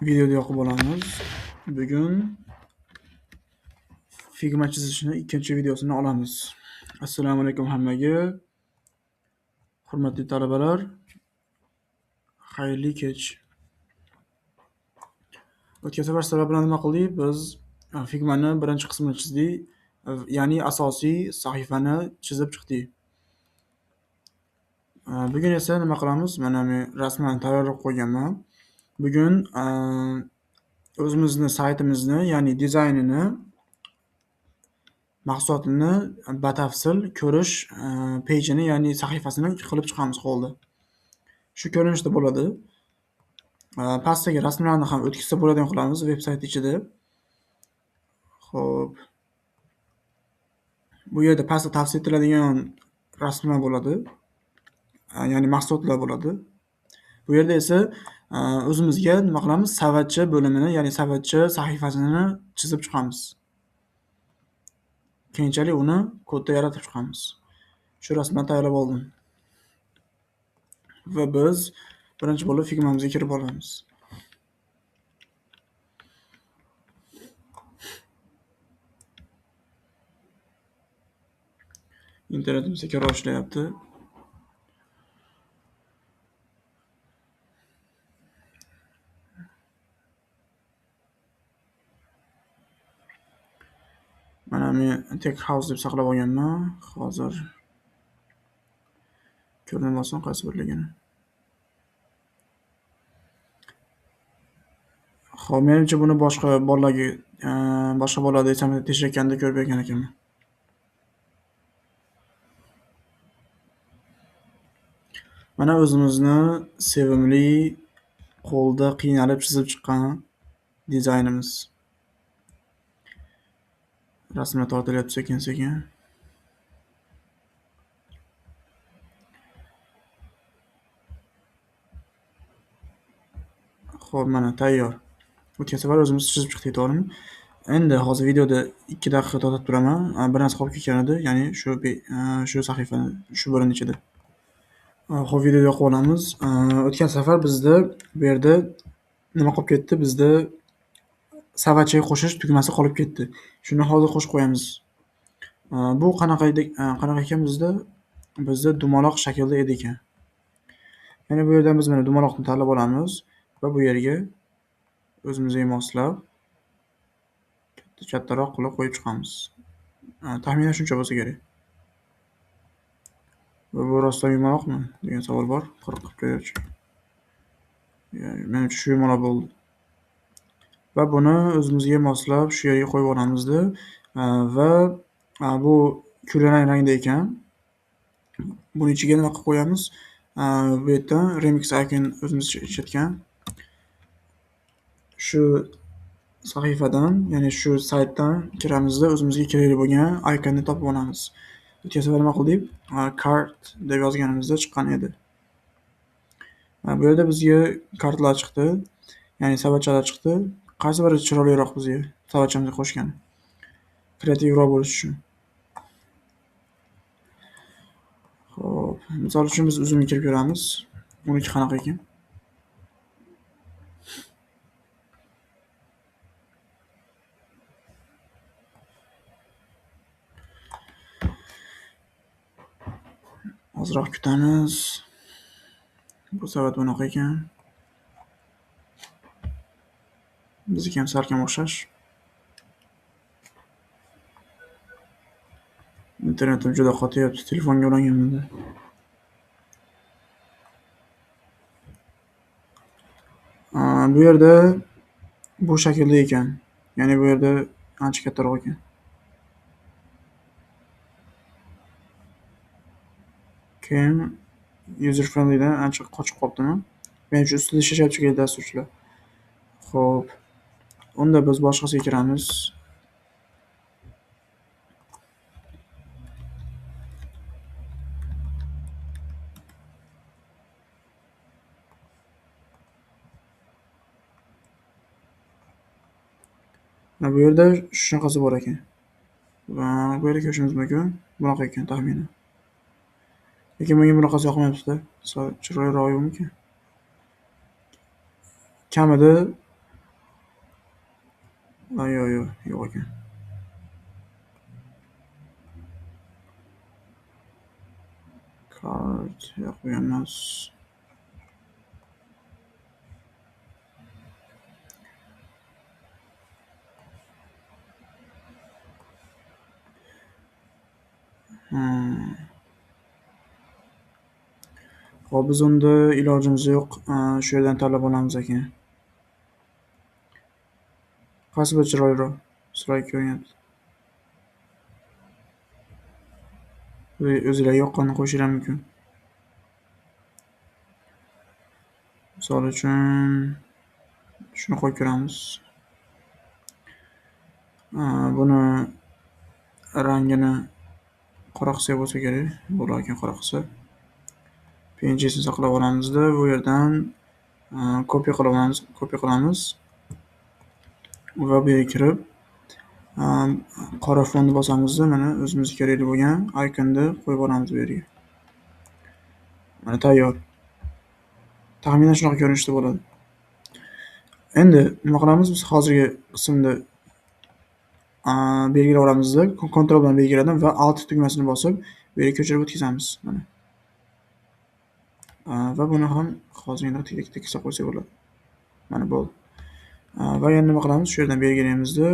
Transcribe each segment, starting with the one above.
Videoda yoqib olamiz. Bugun Figma chizishni ikkinchi videosini olamiz. Assalomu alaykum hammaga. Hurmatli talabalar, xayrli kech. O'tgan safar sizlar bilan nima qildik? Biz Figmani birinchi qismini chizdik, ya'ni asosiy sahifani chizib chiqdik. Bugun esa nima qilamiz? Mana men rasmlarni tayyorlab qo'yganman. Bugun o'zimizni saytimizni, ya'ni dizaynini, mahsulotini batafsil ko'rish pejini, ya'ni sahifasini qilib chiqamiz holda. Shu ko'rinishda bo'ladi. Pastdagi rasmlarni ham o'tkazsa bo'ladigan qilamiz veb-sayt ichida. Xo'p. Bu yerda pastda tavsiya etiladigan rasmlar bo'ladi. Ya'ni mahsulotlar bo'ladi. Bu yerda esa o'zimizga nima qilamiz? Savatcha bo'limini, ya'ni savatcha sahifasini chizib chiqamiz. Keyinchalik uni kodda yaratib chiqamiz. Shu rasmlarni tayyorlab oldim. Va biz birinchi bo'lib Figmamizga kirib olamiz. Internetim sekinroq ishlayapti. Mana men Tech House deb saqlab olganman. Hozir ko'rinib olsin qaysi birligini. Xo'p, menimcha buni boshqa bolalar desam tekshirayotganda ko'rib bergan ekanman. Mana o'zimizni sevimli qo'lda qiynalib chizib chiqqan dizaynimiz. Rasmlar tortilyapti sekin-sekin. Xo'p, mana tayyor. O'tgan safar o'zimiz chizib chiqdik, to'g'rimi? Endi hozir videoda 2 daqiqa to'xtatib turaman. Bir narsa qolib ketgan edi, ya'ni shu sahifani shu bo'lim ichida. Xo'p, videoda yoqib olamiz. O'tgan safar bizda bu yerda nima qolib ketdi? Bizda savatchaga qo'shish tugmasi qolib ketdi. Shuni hozir qo'shib qo'yamiz. Bu qanaqa ekan bizda? Bizda dumaloq shaklda edi ekan. Ya'ni bu yerdan biz mana dumaloqni tanlab olamiz va bu yerga o'zimizga moslab kattaroq qilib qo'yib chiqamiz. Taxminan shuncha bo'lsa kerak. Va bu rostdan yumaloqmi degan savol bor. Qirq ko'rchi. Menimcha shu yumaloq bo'ldi. Va buni o'zimizga moslab shu yerga qo'yib olamizda va bu kulrang rangda ekan. Buni ichiga nima qilib qo'yamiz? Bu yerdan remix icon o'zimiz ishlatgan shu sahifadan, ya'ni shu saytdan kiramizda o'zimizga kerakli bo'lgan ikonni topib olamiz. O'tgan safar nima qildik? Cart deb yozganimizda chiqqan edi. Bu yerda bizga kartlar chiqdi, ya'ni savatchalar chiqdi. Qaysi biri chiroyliroq bizga savatchamizga qo'shgan? Kreativroq bo'lish uchun. Xo'p, misol uchun biz uzumga kirib ko'ramiz. Uniki qanaqa ekan? Ozroq kutamiz. Bu savat bunaqa ekan. Bizniki ham salkam o'xshash. Internetim juda qotyapti, telefonga ulanganman-da. Bu yerda bu shaklda ekan. Ya'ni bu yerda ancha kattaroq ekan. Keyin user friendlydan ancha qochib qolibdimi? Menimcha ustida ishlashyapti kerak dasturchilar. Xo'p. Unda biz boshqasiga kiramiz. Bu yerda shunaqasi bor ekan. Bu yerga ko'rishimiz mumkin. Bunaqa ekan taxminan. Lekin menga bunaqasi yoqmayapti-da. Chiroyliroq yo'qmikan? Kamida yo'q ekan. Card yo'q, bu emas. Hop, biz unda ilojimiz yo'q. Shu yerdan tanlab olamiz ekan. Qaysi bir chiroyliroq? Strike ko'rinyapti. O'zinglar yoqqanini qo'yishinglar mumkin. Misol uchun shuni qo'yib ko'ramiz. Buni rangini qora qilsak bo'lsa kerak. Bo'lar ekan qora qilsa. PNG'sini saqlab olamizda, bu yerdan kopiya qilamiz va bu yerga kirib qora fonni bosamizda, mana o'zimizga kerakli bo'lgan ikonni qo'yib olamiz bu yerga. Mana tayyor. Taxminan shunaqa ko'rinishda bo'ladi. Endi nima qilamiz? Biz hozirgi qismda belgilab olamizda, kontrol bilan belgiladim va Alt tugmasini bosib, bu yerga ko'chirib o'tkazamiz. Mana. Va buni ham hozirgina tekislab qo'ysak bo'ladi. Mana bo'ldi. Va yana nima qilamiz? Shu yerdan belgilaymizda,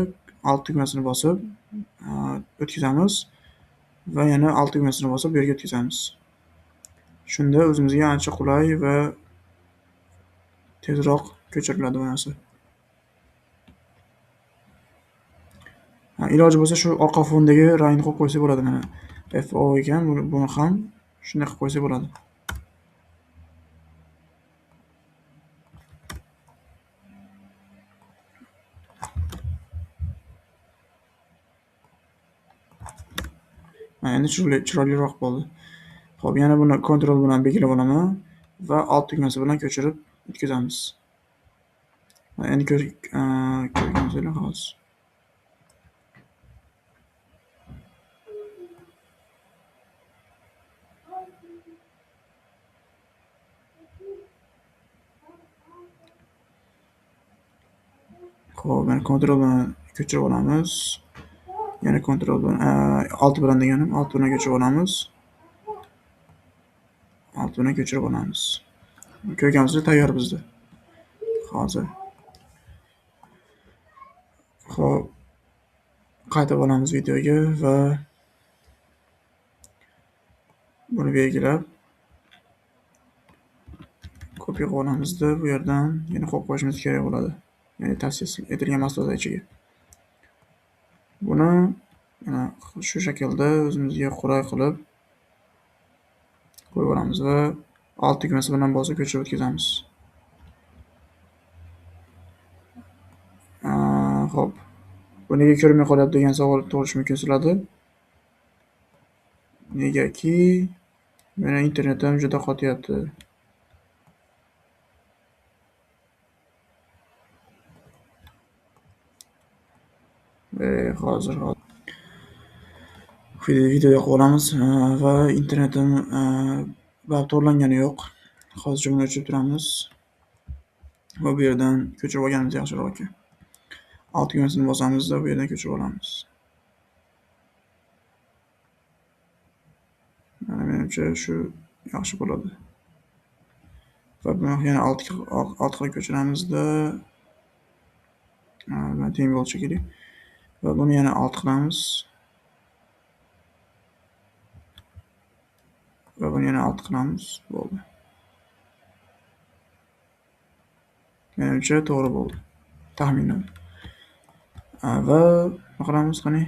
Alt tugmasini bosib o'tkazamiz va yana Alt tugmasini bosib bu yerga o'tkazamiz. Shunda o'zimizga ancha qulay va tezroq ko'chiriladi bu narsa. Iloji bo'lsa shu orqa fondagi rangni qo'yib qo'ysa bo'ladi. Mana FO ekan, buni ham shunday qilib qo'ysa bo'ladi. Endi chiroyliroq bo'ldi. Xo'p, yana buni kontrol bilan belgilab olaman va Alt tugmasi bilan ko'chirib o'tkazamiz. Endi ko'rgansizlar hozir. Xo'p, mana kontrol bilan ko'chirib olamiz. Yana kontrol bilan Alt bilan deganim, Alt bilan ko'chirib olamiz. Alt bilan ko'chirib olamiz. Ko'rgansizlar tayyor bizda. Hozir. Xo'p, qaytib olamiz videoga va buni belgilab kopiya qilib olamizda, bu yerdan yana qo'yib qo'yishimiz kerak bo'ladi. Ya'ni tavsiya etilgan mahsulotlar ichiga. Buni mana shu shaklda o'zimizga qulay qilib qo'yib olamiz va Alt tugmasi bilan bosib ko'chirib o'tkazamiz. Xo'p. Bu nega ko'rinmay qolyapti degan savol tug'ilishi mumkin sizlarda. Negaki meni internetim juda qotyapti. Hozir video yoqib olamiz va internetim to'g'rilangani yo'q. Hozircha buni o'chirib turamiz. Va bu yerdan ko'chirib olganimiz yaxshiroq ekan. Alt tugmasini bosamizda, bu yerdan ko'chirib olamiz. Mana menimcha shu yaxshi bo'ladi. Va buni yana alt qilib ko'chiramizda. Mana teng bo'lishi kerak. Va buni yana alt qilamiz. Va buni yana alt qilamiz. Bo'ldi. Menimcha to'g'ri bo'ldi. Taxminan. Va nima qilamiz qani?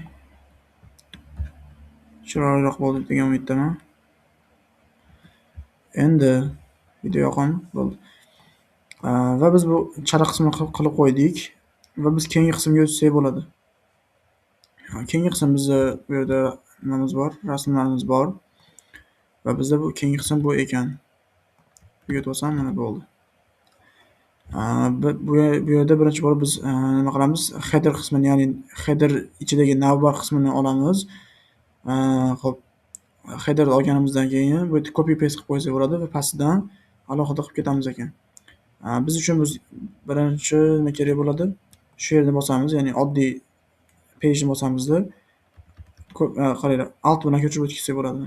Chiroyliroq bo'ldi degan umiddaman. Endi video yoqam bo'ldi. Va biz bu chala qismini qilib qo'ydik va biz keyingi qismga o'tsak bo'ladi. Keyingi qism bizda bu yerda nimamiz bor, rasmlarimiz bor va bizda bu keyingi qism bu ekan. Bu yerga o'tsam mana bo'ldi. Bu yerda birinchi bo'lib biz nima qilamiz? Header qismini, ya'ni header ichidagi navbar qismini olamiz. Xo'p, headerni olganimizdan keyin bu yerda copy paste qilib qo'ysak bo'ladi va pastidan alohida qilib ketamiz ekan. Biz uchun birinchi nima kerak bo'ladi? shu yerda bosamiz, ya'ni oddiy pejni bosamizda qaranglar, alt bilan ko'chirib o'tkazsak bo'ladi.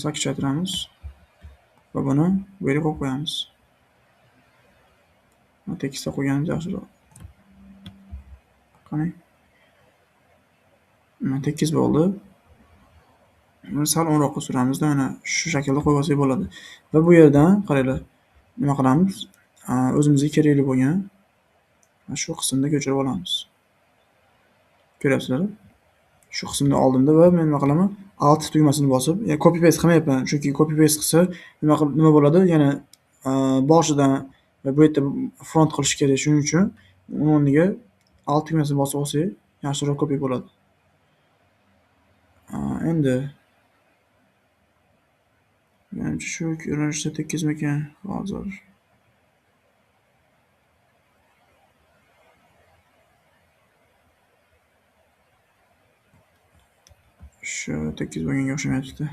8 chaytiramiz va buni bu yerga qo'yib qo'yamiz. Tekisda qo'yganimiz yaxshiroq. Qarang. Tekis bo'ldi. Sal o'nroqqa suramizda, mana shu shaklda qo'yib olsak bo'ladi. Va bu yerdan qaranglar, nima qilamiz? O'zimizga kerakli bo'lgan shu qismda ko'chirib olamiz. Ko'ryapsizlar? Shu qismni oldimda va men nima qilaman? Alt tugmasini bosib, copy paste qilmayapman, chunki copy paste qilsa nima bo'ladi? Yana boshidan va bu yerda front qilish kerak. Shuning uchun uni o'rniga alt tugmasini bosib olsak, yaxshiroq copy bo'ladi. Endi menimcha shu ko'rinishda tekizmikan hozir. Shu tekiz bo'lganga o'xshamayapti.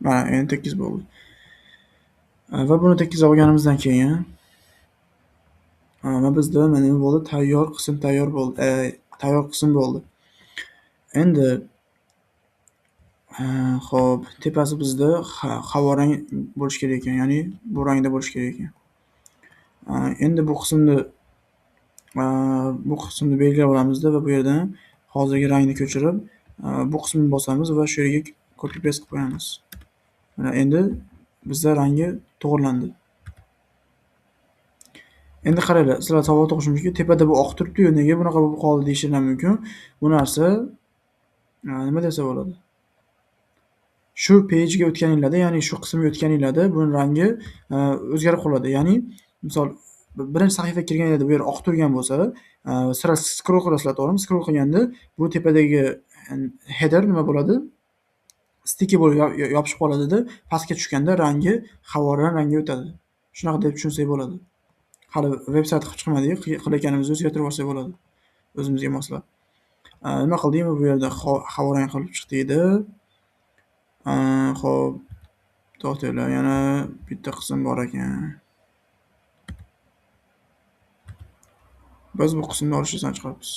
Mana endi tekiz bo'ldi. Va buni tekizlab olganimizdan keyin mana bizda nima bo'ldi? Tayyor qism tayyor bo'ldi. Tayyor qism bo'ldi. Endi xo'p, tepasi bizda havorang bo'lish kerak ekan, ya'ni bu rangda bo'lish kerak ekan. Endi bu qismni belgilab olamizda va bu yerdan hozirgi rangni ko'chirib, bu qismni bosamiz va shu yerga copy paste qilib qo'yamiz. Mana endi bizda rangi to'g'rilandi. Endi qaranglar, sizlar savol tug'ishi mumkin, tepada bu oq turibdi-yu, nega bunaqa bo'lib qoldi deyishinglar mumkin. Bu narsa nima desa bo'ladi? Shu pejga o'tganinglarda, ya'ni shu qismga o'tganinglarda buni rangi o'zgarib qoladi. Ya'ni misol birinchi sahifaga kirganinglarda bu yer oq turgan bo'lsa, sira scroll qilasizlar, to'g'rimi? Scroll qilganda bu tepadagi header nima bo'ladi? Sticky bo'lib yopishib qoladida, pastga tushganda rangi havorang rangga o'tadi. Shunaqa deb tushunsak bo'ladi. Hali veb-sayt qilib chiqmadik, qilayotganimizni o'zgartirib olsak bo'ladi. O'zimizga moslab. Nima qildik? Bu yerda havorang qilib chiqdik-da. Xo'p, to'xtanglar, yana bitta qism bor ekan. Biz bu qismni olishdan chiqaribmiz.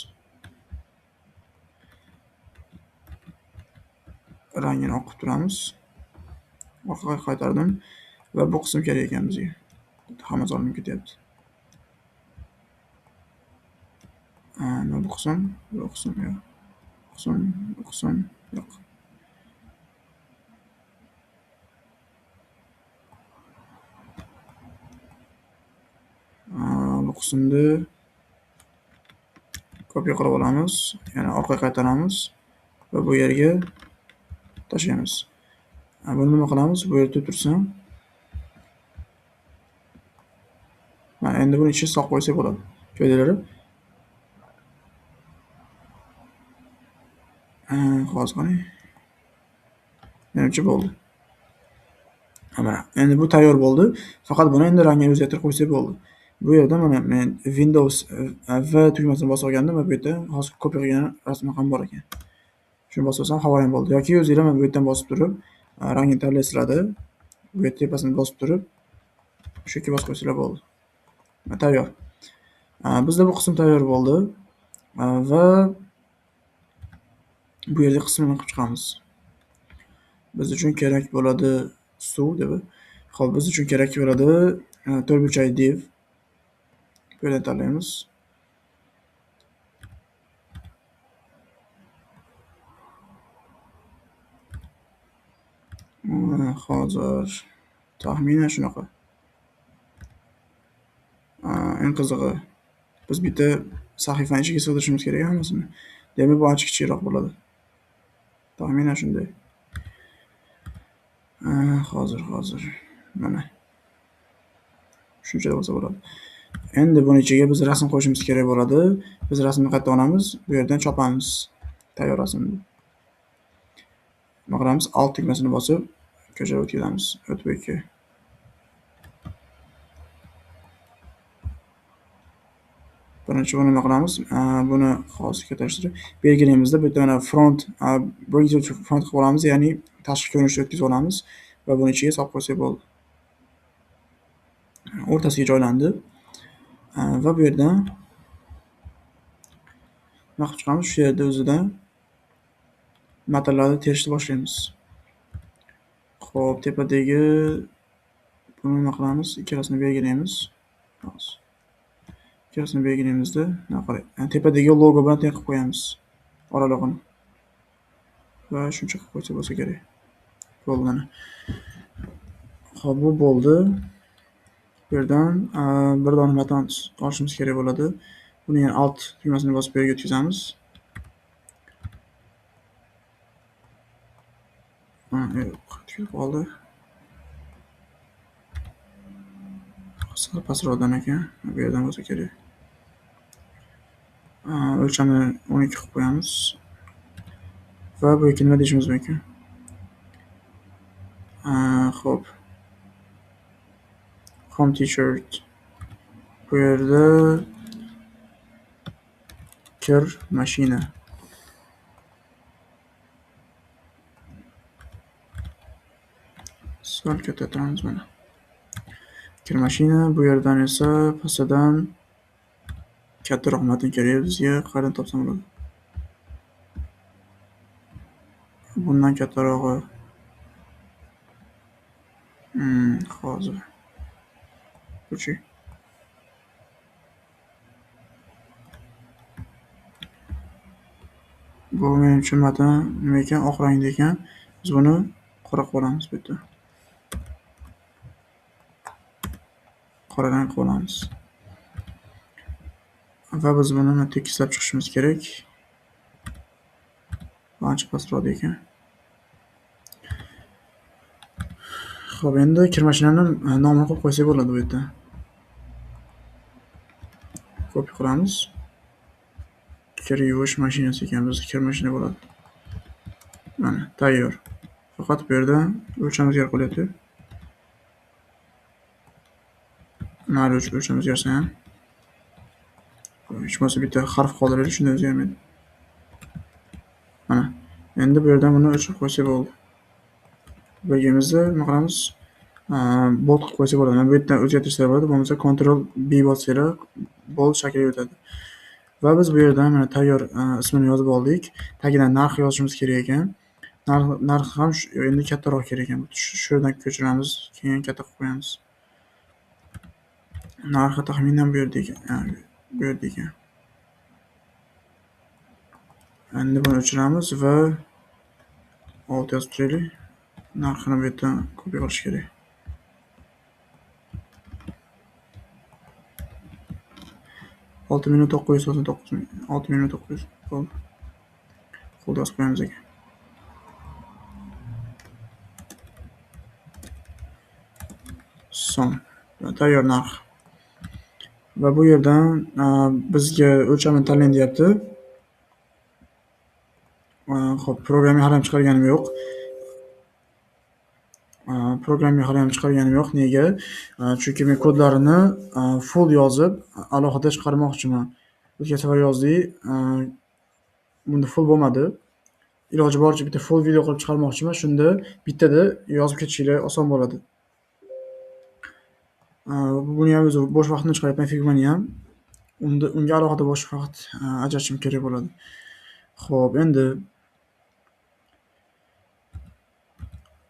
Rangini oqib turamiz. Orqaga qaytardim va bu qism kerak ekan bizga. Hammasi olinib ketyapti. Bu qism yo'q. Bu qism yo'q. Bu qismni copy qilib olamiz, yana orqaga qaytaramiz va bu yerga tashlaymiz. Buni nima qilamiz? Bu yerda tursin. Mana endi buni ichiga solib qo'ysak bo'ladi. Ko'rdinglarmi? Hozir qarang. Menimcha bo'ldi. Mana endi bu tayyor bo'ldi. Faqat buni endi rangini o'zgartirib qo'ysak bo'ldi. Bu yerda mana men Windows V tugmasini bosib olgandim va bu yerda hozir copy qilgan rasmim ham bor ekan. Shuni bosib olsam havorang bo'ldi. Yoki o'zingizlar mana bu yerdan bosib turib, rangini tanlaysizlar-da. Bu yerda tepasini bosib turib, shu yerga bosib qo'ysanglar bo'ldi. Tayyor. Bizda bu qism tayyor bo'ldi va bu yerga qismini qilib chiqamiz. Biz uchun kerak bo'ladi suv deb. Xo'p, biz uchun kerak bo'ladi to'rtburchak div. Bu yerdan tanlaymiz. Hozir taxminan shunaqa. Eng qizig'i, biz bitta sahifani ichiga sig'dirishimiz kerak hammasini. Demak, bu ancha kichikroq bo'ladi. Taxminan shunday. Hozir mana shuncha bo'lsa bo'ladi. Endi buni ichiga biz rasm qo'shishimiz kerak bo'ladi. Biz rasmni qayerdan olamiz? Bu yerdan chopamiz. Tayyor rasmni. Nima qilamiz? Alt tugmasini bosib ko'chirib o'tkazamiz. O'tib Birinchi buni nima qilamiz? Buni hozir kattalashtirib belgilaymizda bu yerda mana front bring to front qilib olamiz, ya'ni tashqi ko'rinishni o'tkazib olamiz va buni ichiga solib qo'ysak bo'ldi. O'rtasiga joylandi. Va bu yerdan nima qilib chiqamiz? Shu yerda o'zidan metallarni terishni boshlaymiz. Xo'p, tepadagi buni nima qilamiz? Ikkalasini belgilaymiz. Hozir ikkalasini belgilaymizda, mana qarang. Tepadagi logo bilan teng qilib qo'yamiz oralig'ini. Va shuncha qilib qo'ysa bo'lsa kerak. Bo'ldi mana. Xo'p, bu bo'ldi. Bu yerdan bir dona matan olishimiz kerak bo'ladi. Buni yana alt tugmasini bosib bu yerga o'tkazamiz. Yo'q, qoldi. Sal pastroqdan ekan. Bu yerdan bo'lsa kerak. O'lchamni 12 qilib qo'yamiz. Va bu yerga nima deyishimiz mumkin? Xo'p. Home t-shirt. Bu yerda kir mashina. Sal kattatiramiz mana. Kir mashina, bu yerdan esa pastidan kattaroq matn kerak bizga. Qayerdan topsam bo'ladi? Bundan kattarog'i. Hozir. Buchi. Bu menimcha matn nima ekan? Oq rangda ekan. Biz buni qora qilib olamiz bu yerda. Qora rang qilib olamiz. Va biz buni tekislab chiqishimiz kerak. Ancha pastroq ekan. Xo'p, endi kir mashinani nomini qo'yib qo'ysak bo'ladi bu yerda. Kopiya qilamiz. Kir yuvish mashinasi ekan, bizga kir mashina bo'ladi. Mana, tayyor. Faqat bu yerda o'lcham o'zgarib qolyapti. Mayli, o'lcham o'zgarsa ham. Hech bo'lmasa bitta harf qoldiraylik, shunda o'zgarmaydi. Mana. Endi bu yerdan buni o'chirib qo'ysak bo'ldi. Birgamizda nima qilamiz? Bold qilib qo'ysak bo'ladi. Mana bu yerdan o'zgartirishlar bo'ladi, bo'lmasa Ctrl B bossanglar bold shaklga o'tadi. Va biz bu yerdan mana tayyor ismini yozib oldik. Tagidan narx yozishimiz kerak ekan. Narx ham endi kattaroq kerak ekan. Shu yerdan ko'chiramiz, keyin katta qilib qo'yamiz. Narxi taxminan bu yerda ekan. Bu yerda ekan. Endi buni o'chiramiz va alt yozib turaylik. Narxini bu yerdan kopiya qilish kerak. Olti minut 999 ming. 6 minut 900. Bo'ldi. Qo'lda yozib qo'yamiz ekan. So'm. Tayyor narx. Va bu yerdan bizga o'lchamni tanlang deyapti. Xo'p, programni hali ham chiqarganim yo'q. Nega? Chunki men kodlarini full yozib, alohida chiqarmoqchiman. O'tgan safar yozdik, bunda full bo'lmadi. Iloji boricha bitta full video qilib chiqarmoqchiman. Shunda bittada yozib ketishinglar oson bo'ladi. Buni ham o'zi bo'sh vaqtni chiqaryapman, Figmani ham. Unga alohida bosh vaqt ajratishim kerak bo'ladi. Xo'p, endi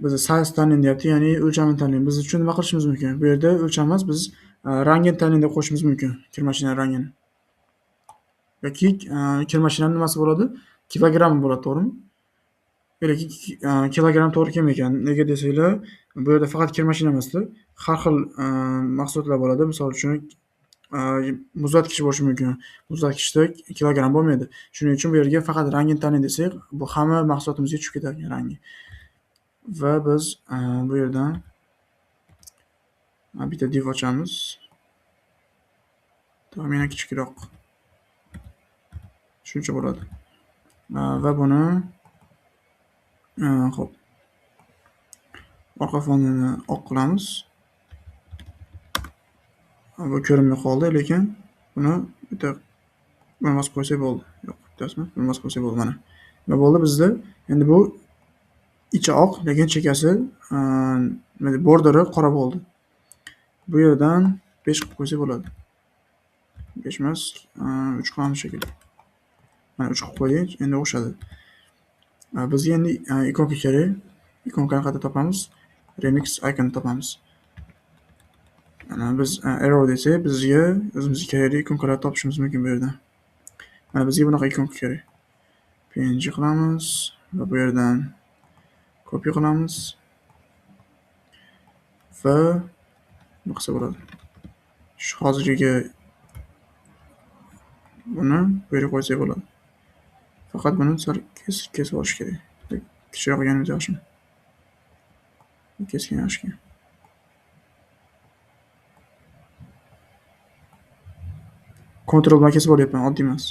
biz size tanlang deyapti, ya'ni o'lchamni tanlang. Biz uchun nima qilishimiz mumkin? Bu yerda o'lcham emas, biz rangini tanlang deb qo'yishimiz mumkin. Kir mashina rangini. Yoki kir mashinaning nimasi bo'ladi? Kilogramm bo'ladi, to'g'rimi? Lekin kilogramm to'g'ri kelmaydi. Nega desanglar, bu yerda faqat kir mashina emasda, har xil mahsulotlar bo'ladi. Misol uchun muzlatgich bo'lishi mumkin. Muzlatgichda kilogramm bo'lmaydi. Shuning uchun bu yerga faqat rangini tanlang desak, bu hamma mahsulotimizga tushib ketadi rangi. Va biz bu yerdan bitta div ochamiz. Taxminan kichikroq. Shuncha bo'ladi. Va buni xo'p. Orqa fonini oq qilamiz. Bu ko'rinmay qoldi, lekin buni bitta Buni bosib qo'ysak bo'ldi. Yo'q, bitasizmi? Buni bosib qo'ysak bo'ldi mana. Nima bo'ldi bizda? Endi bu ichi oq, lekin chekasi nima deydi, borderi qora bo'ldi. Bu yerdan 5 qilib qo'ysak bo'ladi. 5 emas, 3 qilamiz shekilli. Mana 3 qilib qo'ydik. Endi o'xshadi. Bizga endi ikonka kerak. Ikonkani qayerda topamiz? Remix icon topamiz. Mana biz arrow desak, bizga o'zimizga kerakli ikonkalarni topishimiz mumkin bu yerdan. Mana bizga bunaqa ikonka kerak. PNG qilamiz va bu yerdan copy qilamiz va nima qilsa bo'ladi? Shu hozirgiga buni bu yerga qo'ysak bo'ladi. Faqat buni sal kesib olish kerak. Kichikroq qilganimiz yaxshimi? Keskin yaxshi. Ctrl bilan kesib olyapman, oddiy emas.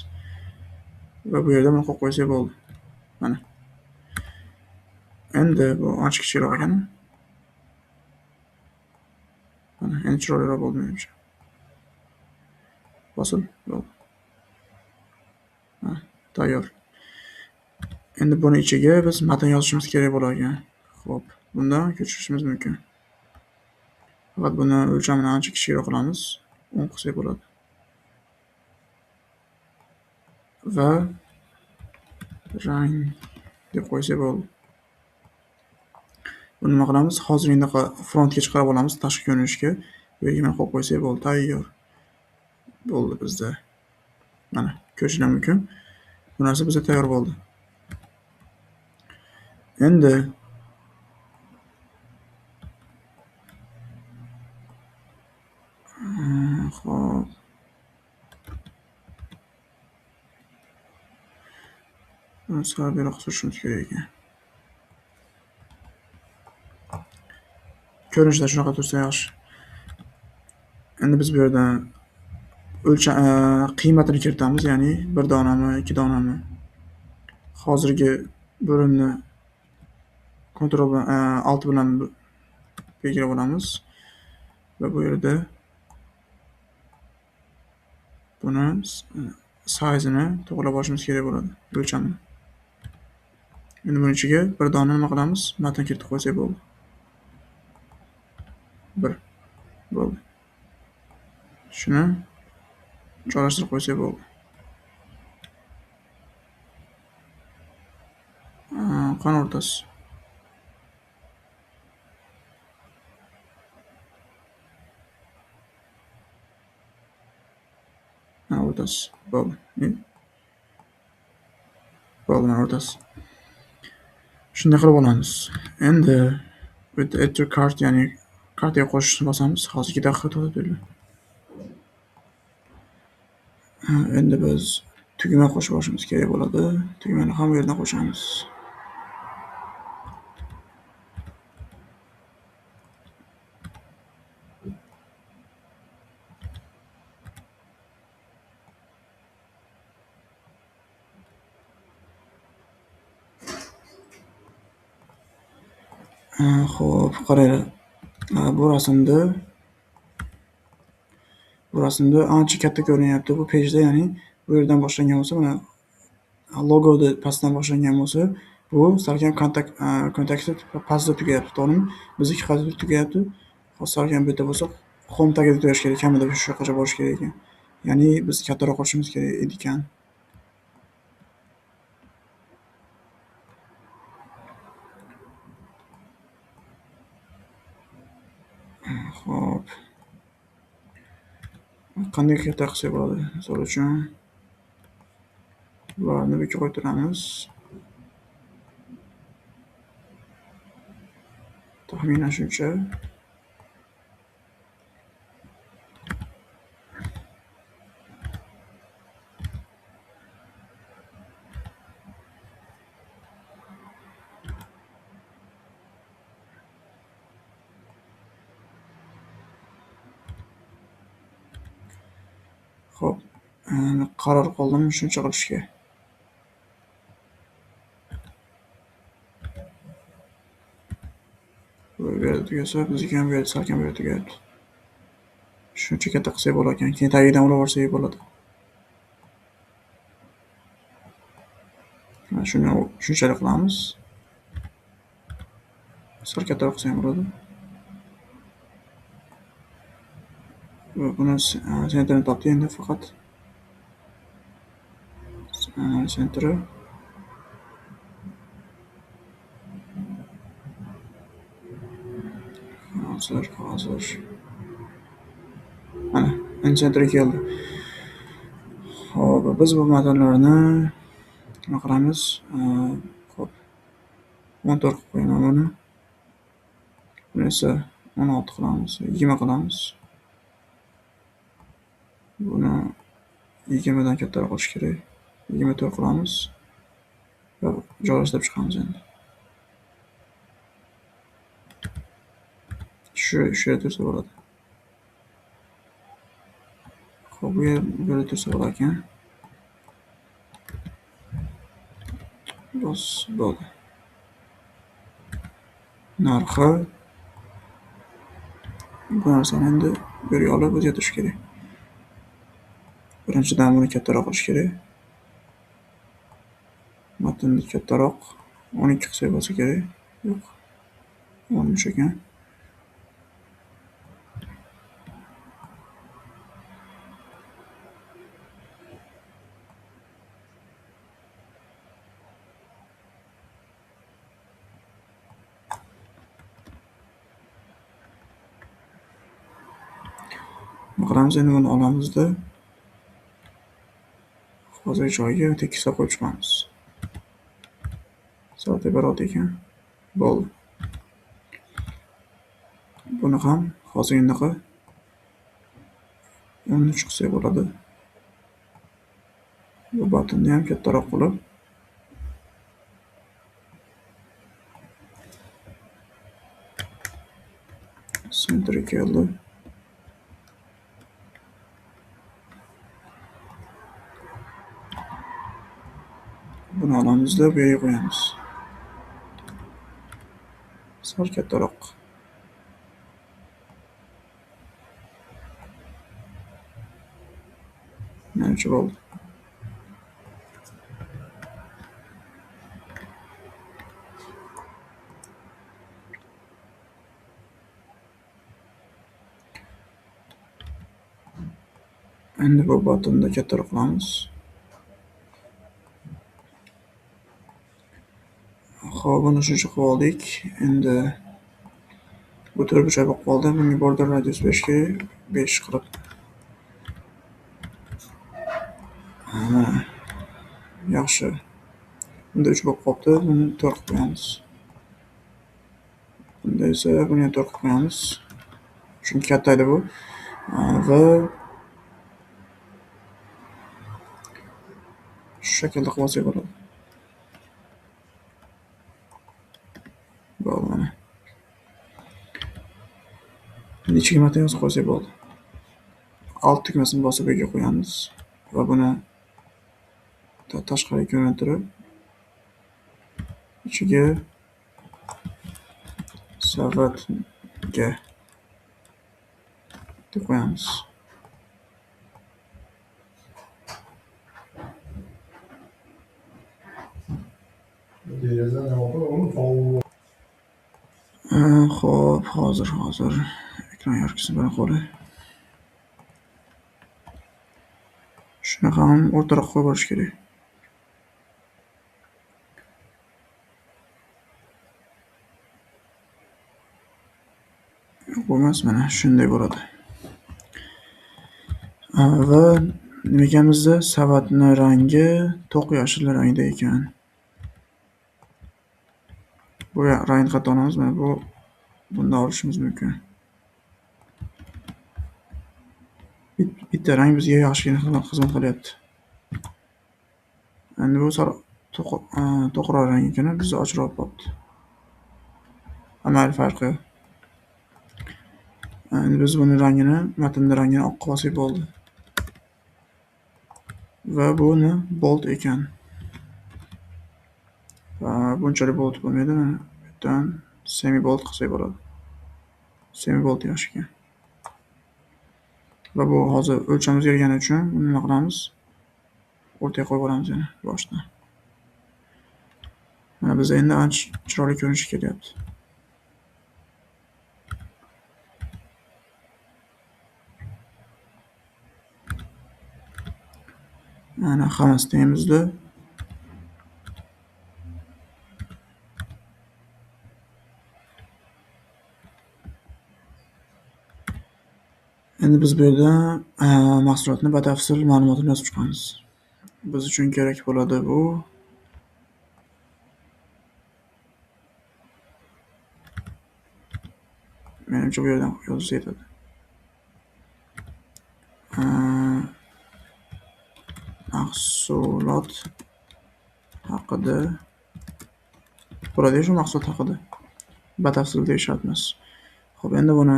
Va bu yerda buni qo'yib qo'ysak bo'ldi. Mana. Endi bu ancha kichikroq ekan. Mana, endi chiroyliroq bo'ldi menimcha. Bosil bo'ldi. Tayyor. Endi buni ichiga biz matn yozishimiz kerak bo'lar ekan. Xo'p, bundan ko'chirishimiz mumkin. Faqat buni o'lchamini ancha kichikroq qilamiz. 10 qilsak bo'ladi. Va rang deb qo'ysak bo'ldi. Buni nima qilamiz? Hozir endi frontga chiqarib olamiz, tashqi ko'rinishga. Bu yerga mana qo'yib qo'ysak bo'ldi. Tayyor. Bo'ldi bizda. Mana, ko'rishlar mumkin. Bu narsa bizga tayyor bo'ldi. Endi xo'p. Buni sal beroq surishimiz kerak ekan. Ko'rinishda shunaqa tursa yaxshi. Endi biz bu yerdan qiymatini kiritamiz, ya'ni 1 donami, 2 donami. Hozirgi bo'limni Ctrl bilan Alt bilan belgilab olamiz va bu yerda buni size'ini to'g'rilab olishimiz kerak bo'ladi, o'lchamini. Endi buning ichiga 1 dona nima qilamiz? Matn kiritib qo'ysak bo'ldi. 1 bo'ldi. Shuni joylashtirib qo'ysak bo'ldi. Qani o'rtasi. O'rtasi. Bo'ldi. Bo'ldi, mana o'rtasi. Shunday qilib olamiz. Endi bu yerda add to cart, ya'ni kartaga qo'shishni bosamiz. Hozir 2 daqiqa to'xtatib. Endi biz tugma qo'shib olishimiz kerak bo'ladi. Tugmani ham bu yerdan qo'shamiz. Xo'p, qaranglar. Bu rasmda ancha katta ko'rinyapti bu pejda, ya'ni bu yerdan boshlangan bo'lsa, mana logoni pastdan boshlangan bo'lsa, bu salkam kontakti pastda tugayapti, to'g'rimi? Bizniki qayerda tugayapti? Hozir salkam bu yerda bo'lsa, home tagida tugashi kerak, kamida shu yoqqacha borish kerak ekan. Ya'ni biz kattaroq qilishimiz kerak ekan. Xo'p. Qanday katta qilsak bo'ladi? Misol uchun bularni bu yerga qo'yib turamiz. Taxminan shuncha. Xo'p, qaror qildim shuncha qilishga. Bu yerda tugasa, bizga ham bu yerda salkam bu yerda tugayapti. Shuncha katta qilsak bo'lar ekan, keyin tagidan urib olsak bo'ladi. Shuni shunchalik qilamiz. Sal kattaroq qilsam bo'ladi. Buni sentrni topdi endi faqat. Sentri. Hozir. Mana, endi sentrga keldi. Xo'p, biz bu matnlarni nima qilamiz? Xo'p, 14 qilib qo'yaman buni. Buni esa 16 qilamiz, 20 qilamiz. Buni 20 dan kattaroq qilish kerak. 24 qilamiz va joylashtirib chiqamiz endi. Shu yerda tursa bo'ladi. Xo'p, bu yerda tursa bo'lar ekan. Bo'ldi. Narxi bu narsani endi bu yerga olib o'zgartirish kerak. Birinchidan buni kattaroq qilish kerak. Matnni kattaroq 12 qilsak bo'lsa kerak. Yo'q. 13 ekan. Qilamiz endi buni olamizda. Hozir joyiga tekisda qo'yib chiqamiz. Soat teparoq ekan. Bo'ldi. Buni ham hozirginaqa 13 qilsak bo'ladi. Bu batonni ham kattaroq qilib sentrga keldi. Buni olamizda bu yerga qo'yamiz. Sal kattaroq. Menimcha bo'ldi. Endi bu batonni kattaroq qilamiz. Xo'p, buni shuncha qilib oldik. Endi bu to'rtburchak bo'lib qoldi. Bunga border radius 5 kerak. 5 qilib. Mana. Yaxshi. Bunda 3 bo'lib qoldi. Buni 4 qilib qo'yamiz. Bunda esa buni ham 4 qilib qo'yamiz. Chunki katta edi bu. Va shu shaklda qilib olsak bo'ladi. Bo'ldi mana. Ichiga matn yozib qo'ysak bo'ldi. Alt tugmasini bosib bu yerga qo'yamiz va buni tashqariga yo'naltirib ichiga savatga deb qo'yamiz. Xo'p, hozir ekran yorqisini bilan qo'lay. Shuni ham o'rtaroq qo'yib olish kerak. Bo'lmas, mana shunday bo'ladi. Va nima ekanmizda savatni rangi to'q yashil rangda ekan. Bu rangni qayerdan olamiz? Mana bu bundan olishimiz mumkin. Bitta rang bizga yaxshigina xizmat qilyapti. Endi bu to'qroq rang ekan, bizni ochroq bo'pti. Amal farqi. Endi biz buni rangini, matnning rangini oq qilib olsak bo'ldi. Va buni bold ekan. Va bunchalik bold bo'lmaydi. Mana bu yerdan semi bold qilsak bo'ladi. Semi bold yaxshi ekan. Va bu hozir o'lcham o'zgargani uchun buni nima qilamiz? O'rtaga qo'yib olamiz yana boshdan. Mana bizda endi ancha chiroyli ko'rinishi kelyapti. Mana hammasi teng bizda. Endi biz bu yerda mahsulotni batafsil ma'lumotini yozib chiqamiz. Biz uchun kerak bo'ladi bu menimcha bu yerdan yozsa yetadi. Mahsulot haqida bo'ladi, shu mahsulot haqida batafsil deyish shart emas. Xo'p, endi buni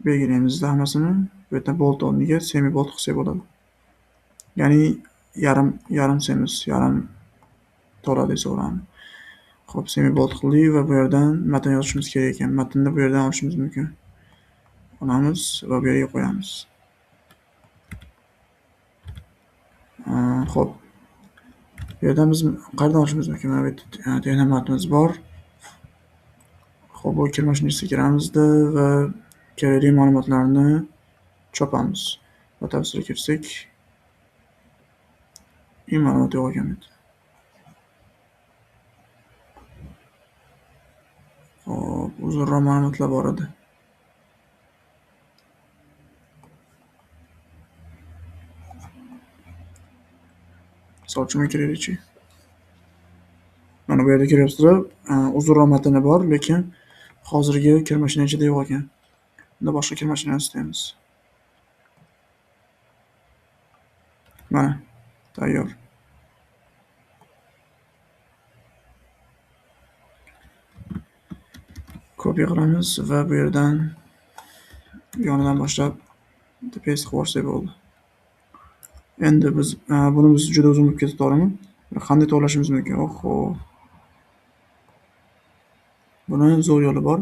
belgilaymiz hammasini. Bu yerda bolt o'rniga semi bolt qilsak bo'ladi. Ya'ni yarim semiz, yarim to'la desa bo'ladi. Xo'p, semi bolt qildik va bu yerdan matn yozishimiz kerak ekan. Matnni bu yerdan olishimiz mumkin. Olamiz va bu yerga qo'yamiz. Xo'p. Bu yerdan biz qayerdan olishimiz mumkin? Mana bu yerda texnik matnimiz bor. Xo'p, bu kirma mashinasiga kiramizda va kerakli ma'lumotlarni chopamiz. Batafsil kirsak, ma'lumot yo'q ekan. Xo'p, uzunroq ma'lumotlar bor edi. Misol uchun kiraylikchi. Mana bu yerda ko'ryapsizlar, uzunroq matni bor, lekin hozirgi kirma mashina ichida yo'q ekan. Unda boshqa kirma mashinani istaymiz. Mana, tayyor. Kopya qilamiz va bu yerdan yonidan boshlab paste qilib yuborsak bo'ldi. Endi biz buni juda uzun bo'lib ketib to'g'rimi? Qanday to'g'rilashimiz mumkin? Oho. Buni zo'r yo'li bor.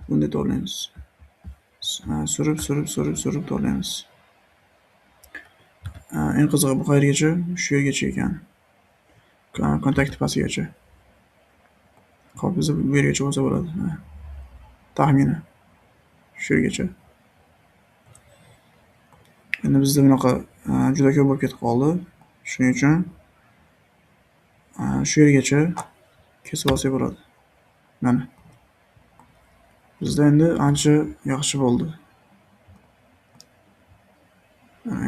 Bunday to'g'rilaymiz. Surib to'g'rilaymiz. Eng qizig'i bu qayergacha? Shu yergacha ekan. Kontakt pastigacha. Xo'p, biz bu yergacha bo'lsa bo'ladi. Taxmini shu yergacha. Endi bizda bunaqa juda ko'p bo'lib ketib qoldi. Shuning uchun shu yergacha kesib olsak bo'ladi. Mana. Bizda endi ancha yaxshi bo'ldi.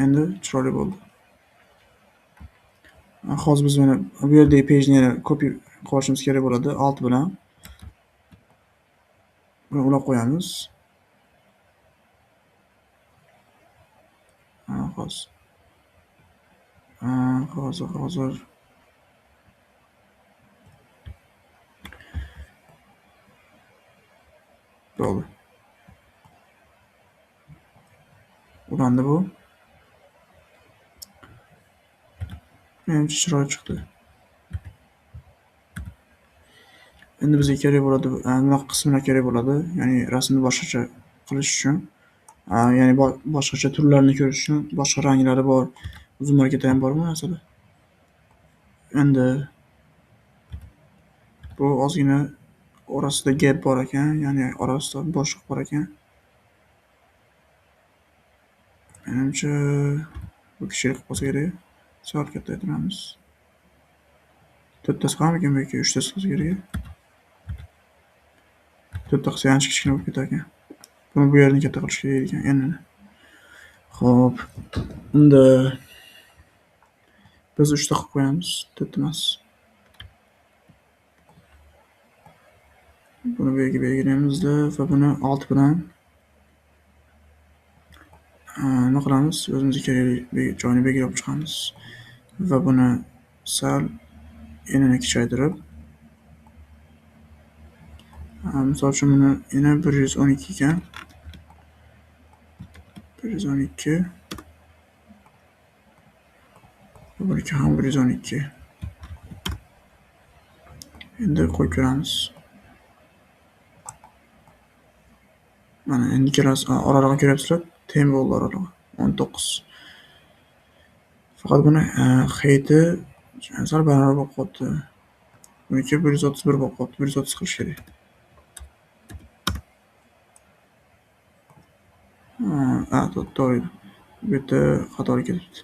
Endi chiroyli bo'ldi. Hozir biz mana bu yerdagi pejni yana copy qilishimiz kerak bo'ladi alt bilan. Buni ulab qo'yamiz. Hozir bo'ldi. Ulandi bu. Menimcha chiroyli chiqdi. Endi bizga kerak bo'ladi, bunaqa qismlar kerak bo'ladi. Ya'ni rasmni boshqacha qilish uchun, ya'ni boshqacha turlarini ko'rish uchun, boshqa ranglari bor, uzun harakati ham bor bu narsada. Endi bu ozgina orasida gap bor ekan, ya'ni orasida bo'shliq bor ekan. Menimcha bu kichik bo'lsa kerak. Sal kattaytiramiz. 4tasi qolmikan yoki 3tasi qilsa kerak. 4ta qilsa ancha kichkina bo'lib ketar ekan. Buni bu yerni katta qilish kerak ekan endi. Xo'p. Unda biz 3ta qilib qo'yamiz, 4ta emas. Buni bu yerga belgilaymizda va buni alt bilan nima qilamiz? O'zimizga kerakli joyni belgilab chiqamiz va buni sal enini kichaytirib, misol uchun buni eni 112 ekan. 112 va buniki ham 112. Endi qo'yib ko'ramiz. Mana endi ikkalasi oralig'ini ko'ryapsizlar. Teng bo'ldi oralig'i 19. Faqat buni hayti sal balandroq bo'lib qoldi. Buniki 131 bo'lib qolibdi. 130 qilish kerak. To'g'ri edi. Bu yerda xatolik ketibdi.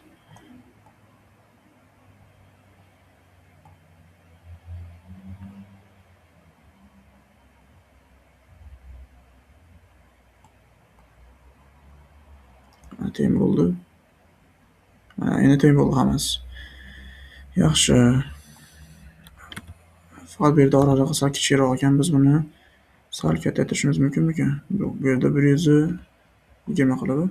Teng bo'ldi. Endi teng bo'ldi hammasi. Yaxshi. Faqat bu yerda oralig'i sal kichikroq ekan. Biz buni sal kattaytirishimiz mumkinmikan? Bu yerda 120 qilib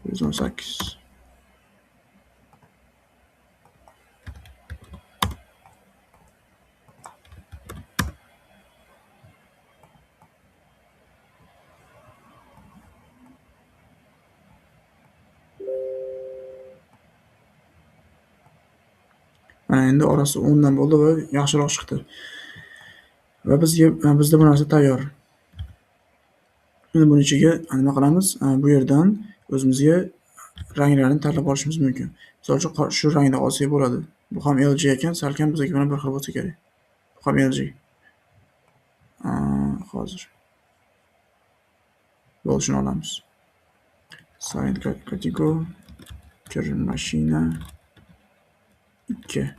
118. Mana endi orasi 10 dan bo'ldi va yaxshiroq chiqdi. Va bizda bu narsa tayyor. Endi buni ichiga nima qilamiz? Bu yerdan o'zimizga ranglarni tanlab olishimiz mumkin. Misol uchun shu rangda olsak bo'ladi. Bu ham LG ekan, salkam bizga bilan bir xil bo'lsa kerak. Bu ham LG. Hozir bo'lishini olamiz. Side category kir mashina 2.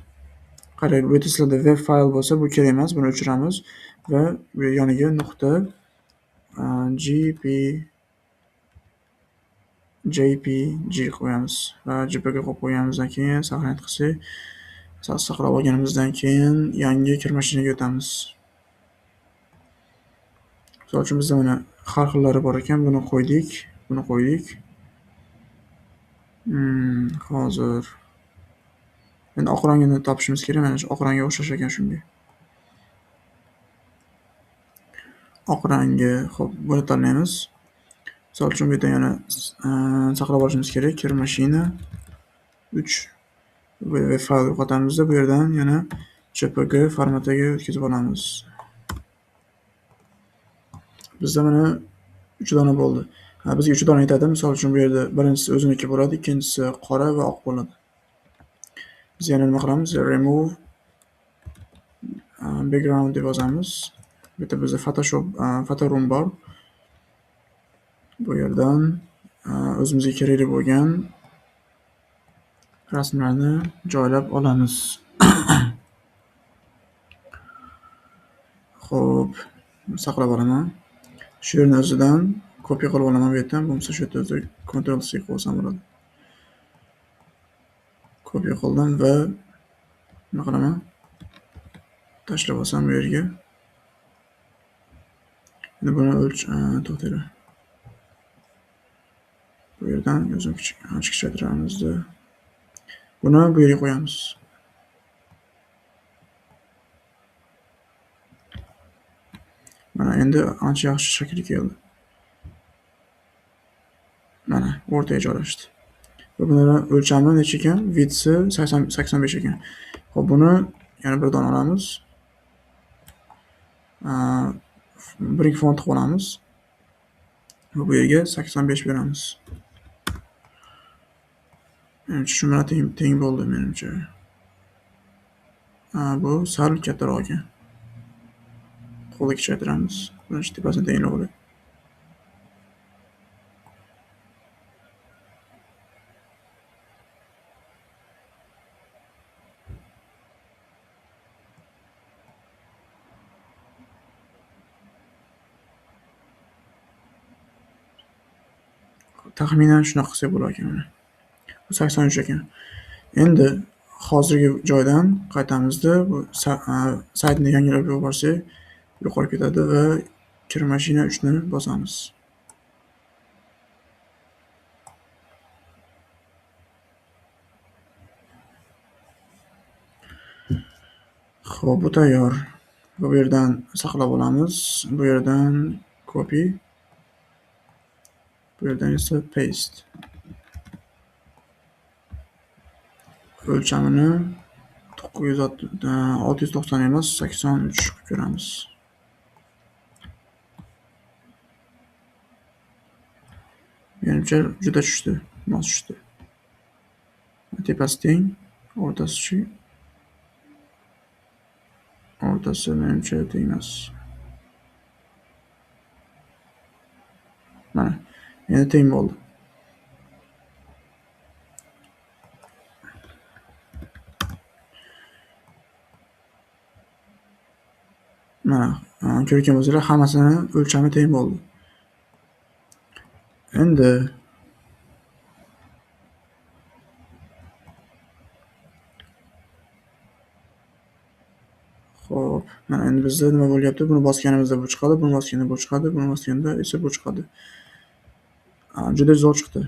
Qarang, bu yerda sizlarda web fayl bo'lsa, bu kerak emas, buni o'chiramiz va bu yoniga nuqta JPG qo'yamiz va JPG qo'yib qo'yganimizdan keyin saqlanib qilsak, saqlab olganimizdan keyin yangi kir mashinaga o'tamiz. Misol uchun bizda mana har xillari bor ekan, buni qo'ydik. Hozir endi oq rangini topishimiz kerak. Mana shu oq rangga o'xshash ekan shunga. Oq rangi, xo'p, buni tanlaymiz. Misol uchun bu yerda yana saqlab olishimiz kerak. Kir mashina 3 va fayl yo'qotamizda bu yerdan yana JPG formatiga o'tkazib olamiz. Bizda mana 3 dona bo'ldi. Bizga 3 dona yetadi. Misol uchun bu yerda birinchisi o'ziniki bo'ladi, ikkinchisi qora va oq bo'ladi. Biz yana nima qilamiz? Remove background deb yozamiz. Bu yerda bizda Photoshop, Photoroom bor. Bu yerdan o'zimizga kerakli bo'lgan rasmlarni joylab olamiz. Xo'p, saqlab olaman. Shu yerni o'zidan kopiya qilib olaman bu yerdan. Bo'lmasa shu yerda o'zi Ctrl C qo'ysam bo'ladi. Kopiya qildim va nima qilaman? Tashlab olsam bu yerga. Endi buni to'xtaydi. Bu yerdan o'zim kichiktiramiz. Buni bu yerga qo'yamiz. Mana endi ancha yaxshi shaklga keldi. Mana o'rtaga joylashdi. Va buning o'lchami necha ekan? Widthsi 85 ekan. Xo'p, buni yana bir dona olamiz. Brick font qo'yamiz. Va bu yerga 85 beramiz. Menimcha shu bilan teng bo'ldi menimcha. Bu sal kattaroq ekan. Qo'lni kichaytiramiz. Birinchi tepasini tenglab olay. Taxminan shunaqa qilsak bo'lar ekan mana. Bu 83 ekan. Endi hozirgi joydan qaytamizda bu saytni yangilab yuborsak yo'qolib ketadi va kir mashina 3 ni bosamiz. Xo'p, bu tayyor. Bu yerdan saqlab olamiz. Bu yerdan copy. Bu yerdan esa paste. O'lchamini 690 emas, 83 qilib ko'ramiz. Menimcha juda tushdi, mos tushdi. Tepasi teng, o'rtasi O'rtasi menimcha tengmas. Mana. Endi teng bo'ldi. Mana, ko'rgan bo'lsanglar, hammasini o'lchami teng bo'ldi. Endi xo'p, mana endi bizda nima bo'lyapti? Buni bosganimizda bu chiqadi, buni bosganda bu chiqadi, buni bosganda esa bu chiqadi. Juda zo'r chiqdi.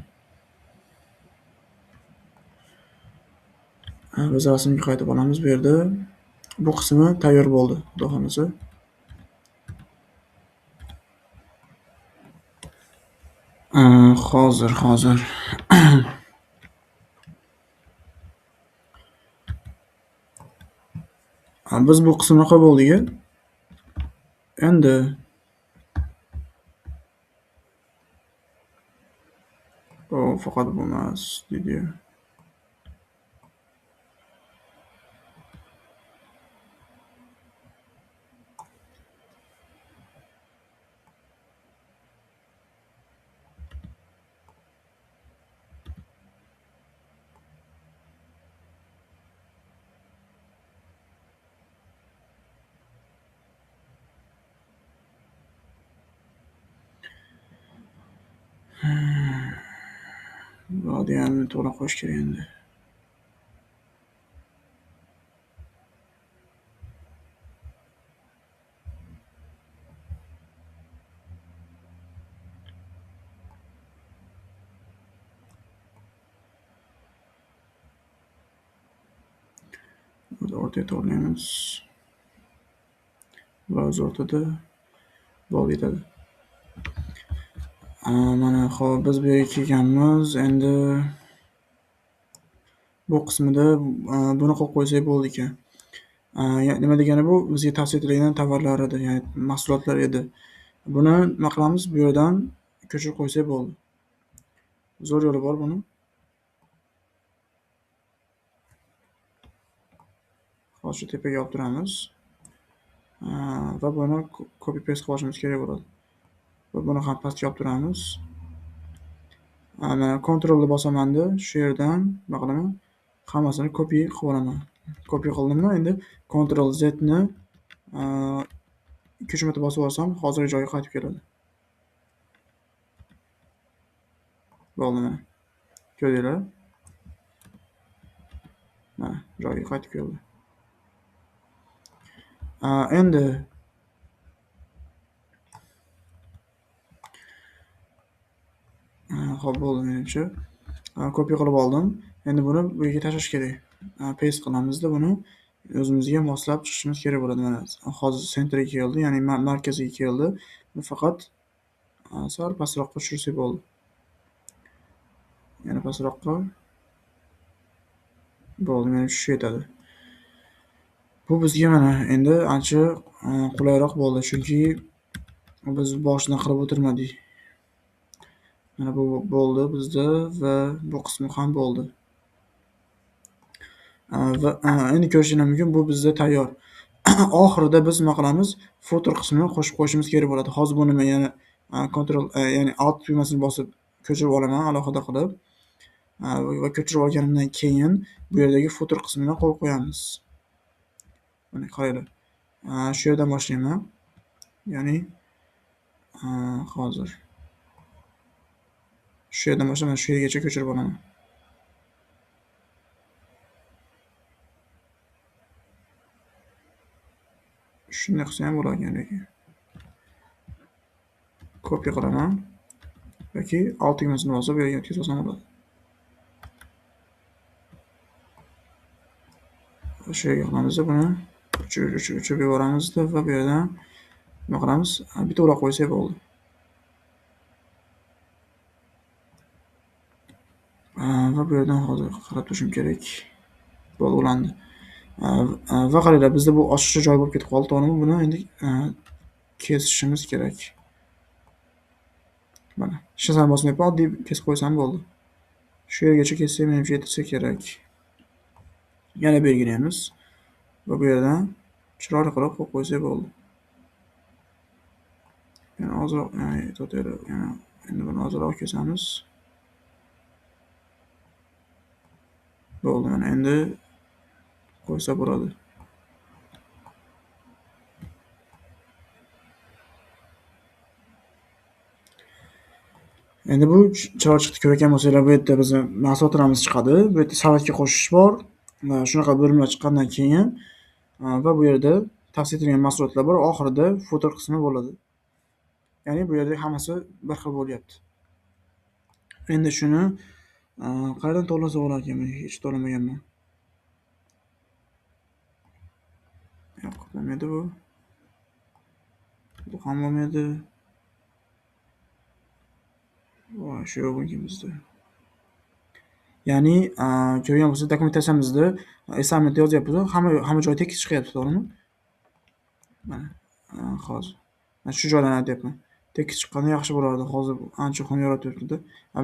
Biz rasmga qaytib olamiz bu yerda. Bu qismi tayyor bo'ldi, xudo xolasa. Hozir. Biz bu qismni qilib bo'ldik. Endi faqat bu emas deydi. Radiyalni to'g'ri qo'yish kerak endi. O'rtaga to'g'rilaymiz. Va o'z o'rtada bo'lib yetadi. Mana hop, biz bu yerga kelganmiz. Endi bu qismida buni qo'yib qo'ysak bo'ldi ekan. Nima degani bu? Bizga tavsiya etiladigan tovarlar edi, ya'ni mahsulotlar edi. Buni nima qilamiz? Bu yerdan ko'chirib qo'ysak bo'ldi. Zo'r yo'li bor buni. Hozir shu tepaga olib turamiz. Va buni copy paste qilishimiz kerak bo'ladi. Va buni ham pastga olib turamiz. Mana Ctrl bosaman-da, shu yerdan nima qilaman? Hammasini copy qilib olaman. Copy qildimmi? Endi Ctrl Z ni 2-3 marta bosib olsam, hozirgi joyiga qaytib keladi. Bo'ldi mana. Ko'rdinglar? Mana, joyiga qaytib keldi. Endi xo'p, bo'ldi menimcha. Copy qilib oldim. Endi buni bu yerga tashlash kerak. Paste qilamizda buni o'zimizga moslab chiqishimiz kerak bo'ladi. Mana hozir centerga keldi, ya'ni markaziga keldi. Buni faqat sal pastroqqa tushirsak bo'ldi. Yana pastroqqa. Bo'ldi, menimcha shu yetadi. Bu bizga mana endi ancha qulayroq bo'ldi, chunki biz boshidan qilib o'tirmadik. Mana bu bo'ldi bizda va bu qismi ham bo'ldi. Va endi ko'rishingiz mumkin, bu bizda tayyor. Oxirida biz nima qilamiz? Footer qismini qo'shib qo'yishimiz kerak bo'ladi. Hozir buni men yana Ctrl ya'ni Alt tugmasini bosib ko'chirib olaman alohida qilib. Va ko'chirib olganimdan keyin bu yerdagi footer qismini qo'yib qo'yamiz. Mana qaranglar. Shu yerdan boshlayman. Ya'ni hozir shu yerdan boshlab shu yergacha ko'chirib olaman. Shunday qilsam ham bo'ladi lekin. Copy qilaman yoki Alt tugmasini bosib bu yerga o'tkazsam bo'ladi. Shu yerga qilamiz, buni uchirib yuboramizda va bu yerdan nima qilamiz? Bitta uloq qo'ysak bo'ldi. Va bu yerdan hozir qarab turishim kerak. Bo'ldi, ulandi. Va qaranglar, bizda bu ochiqcha joy bo'lib ketib qoldi, to'g'rimi? Buni endi kesishimiz kerak. Mana, hech narsani bosmayapman, oddiy kesib qo'ysam bo'ldi. Shu yergacha kessam menimcha yetsa kerak. Yana belgilaymiz va bu yerdan chiroyli qilib qo'yib qo'ysak bo'ldi. Yana ozroq, yana endi buni ozroq kesamiz. Bo'ldi, mana endi qo'ysa bo'ladi. Endi bu chiroyli chiqdi. Ko'rgan bo'lsanglar, bu yerda bizni mahsulotlarimiz chiqadi. Bu yerda salatga qo'shish bor. Shunaqa bo'limlar chiqqandan keyin va bu yerda tavsiya etilgan mahsulotlar bor. Oxirida footer qismi bo'ladi. Ya'ni bu yerda hammasi bir xil bo'lyapti. Endi shuni qayerdan to'lasa bo'larkan? Men hech to'lamaganman. Yo'q, bo'lmaydi bu. Bu ham bo'lmaydi. Voy, shu yo'q ekan bizda. Ya'ni ko'rgan bo'lsangiz, dokumentatsiyamizda assignment yozyapmiz, hamma joyi tekis chiqyapti, to'g'rimi? Mana hozir. Mana shu joydan aytyapman. Tekis chiqqanda yaxshi bo'lardi. Hozir ancha xun yaratyapti-da.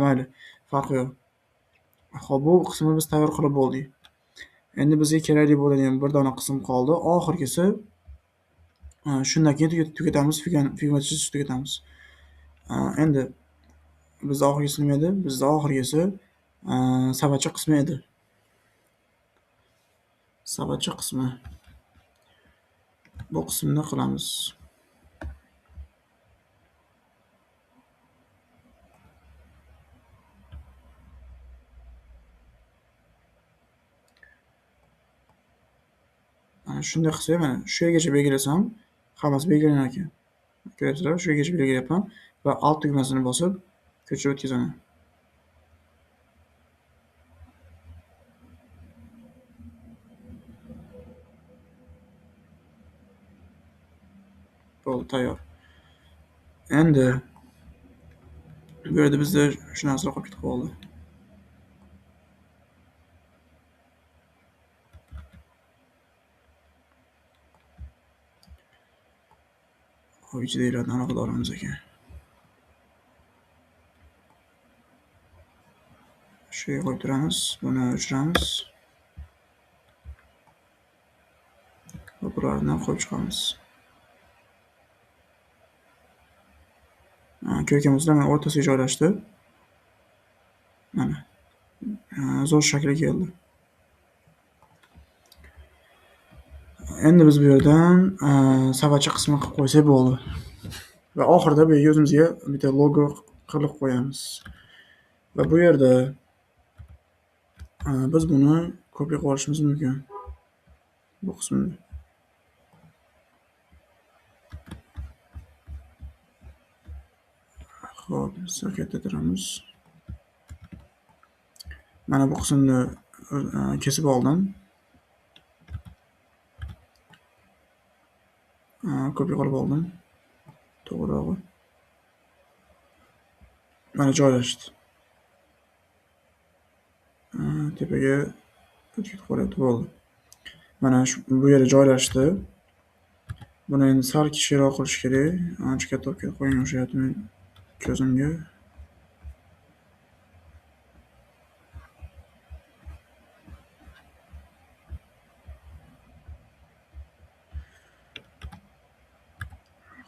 Mayli, farqi yo'q. Xo'p, bu qismni biz tayyor qilib bo'ldik. Endi bizga kerakli bo'ladigan bir dona qism qoldi. Oxirgisi shundan keyin tugatamiz, figma chizishni tugatamiz. Endi bizda oxirgisi nima edi? Bizda oxirgisi savatcha qismi edi. Savatcha qismi. Bu qismni qilamiz. Mana shunday qilsak, mana shu yergacha belgilasam, hammasi belgilanar ekan. Ko'ryapsizlar, shu yergacha belgilayapman va alt tugmasini bosib ko'chirib o'tkazaman. Bo'ldi, tayyor. Endi bu yerda bizda shu narsalar qolib ketib qoldi. Hop, ichidagilarni alohida olamiz ekan. Shu yerga qo'yib turamiz, buni o'chiramiz. Va bularni qo'yib chiqamiz. Ko'rgan bo'lsanglar, mana o'rtasiga joylashdi. Mana. Zo'r shaklga keldi. Endi biz bu yerdan savatcha qismini qilib qo'ysak bo'ldi. Va oxirida bu yerga o'zimizga bitta logo qilib qo'yamiz. Va bu yerda biz buni kopiya qilib olishimiz mumkin. Bu qismini. Xo'p, kattatiramiz. Mana bu qismni kesib oldim. Kopiya qilib oldim. To'g'rirog'i. Mana joylashdi. Tepaga o'tkazib qo'yiladi, bo'ldi. Mana bu yerga joylashdi. Buni endi sal kichikroq qilish kerak. Ancha katta olib kelib qo'ygan o'xshayapti men ko'zimga.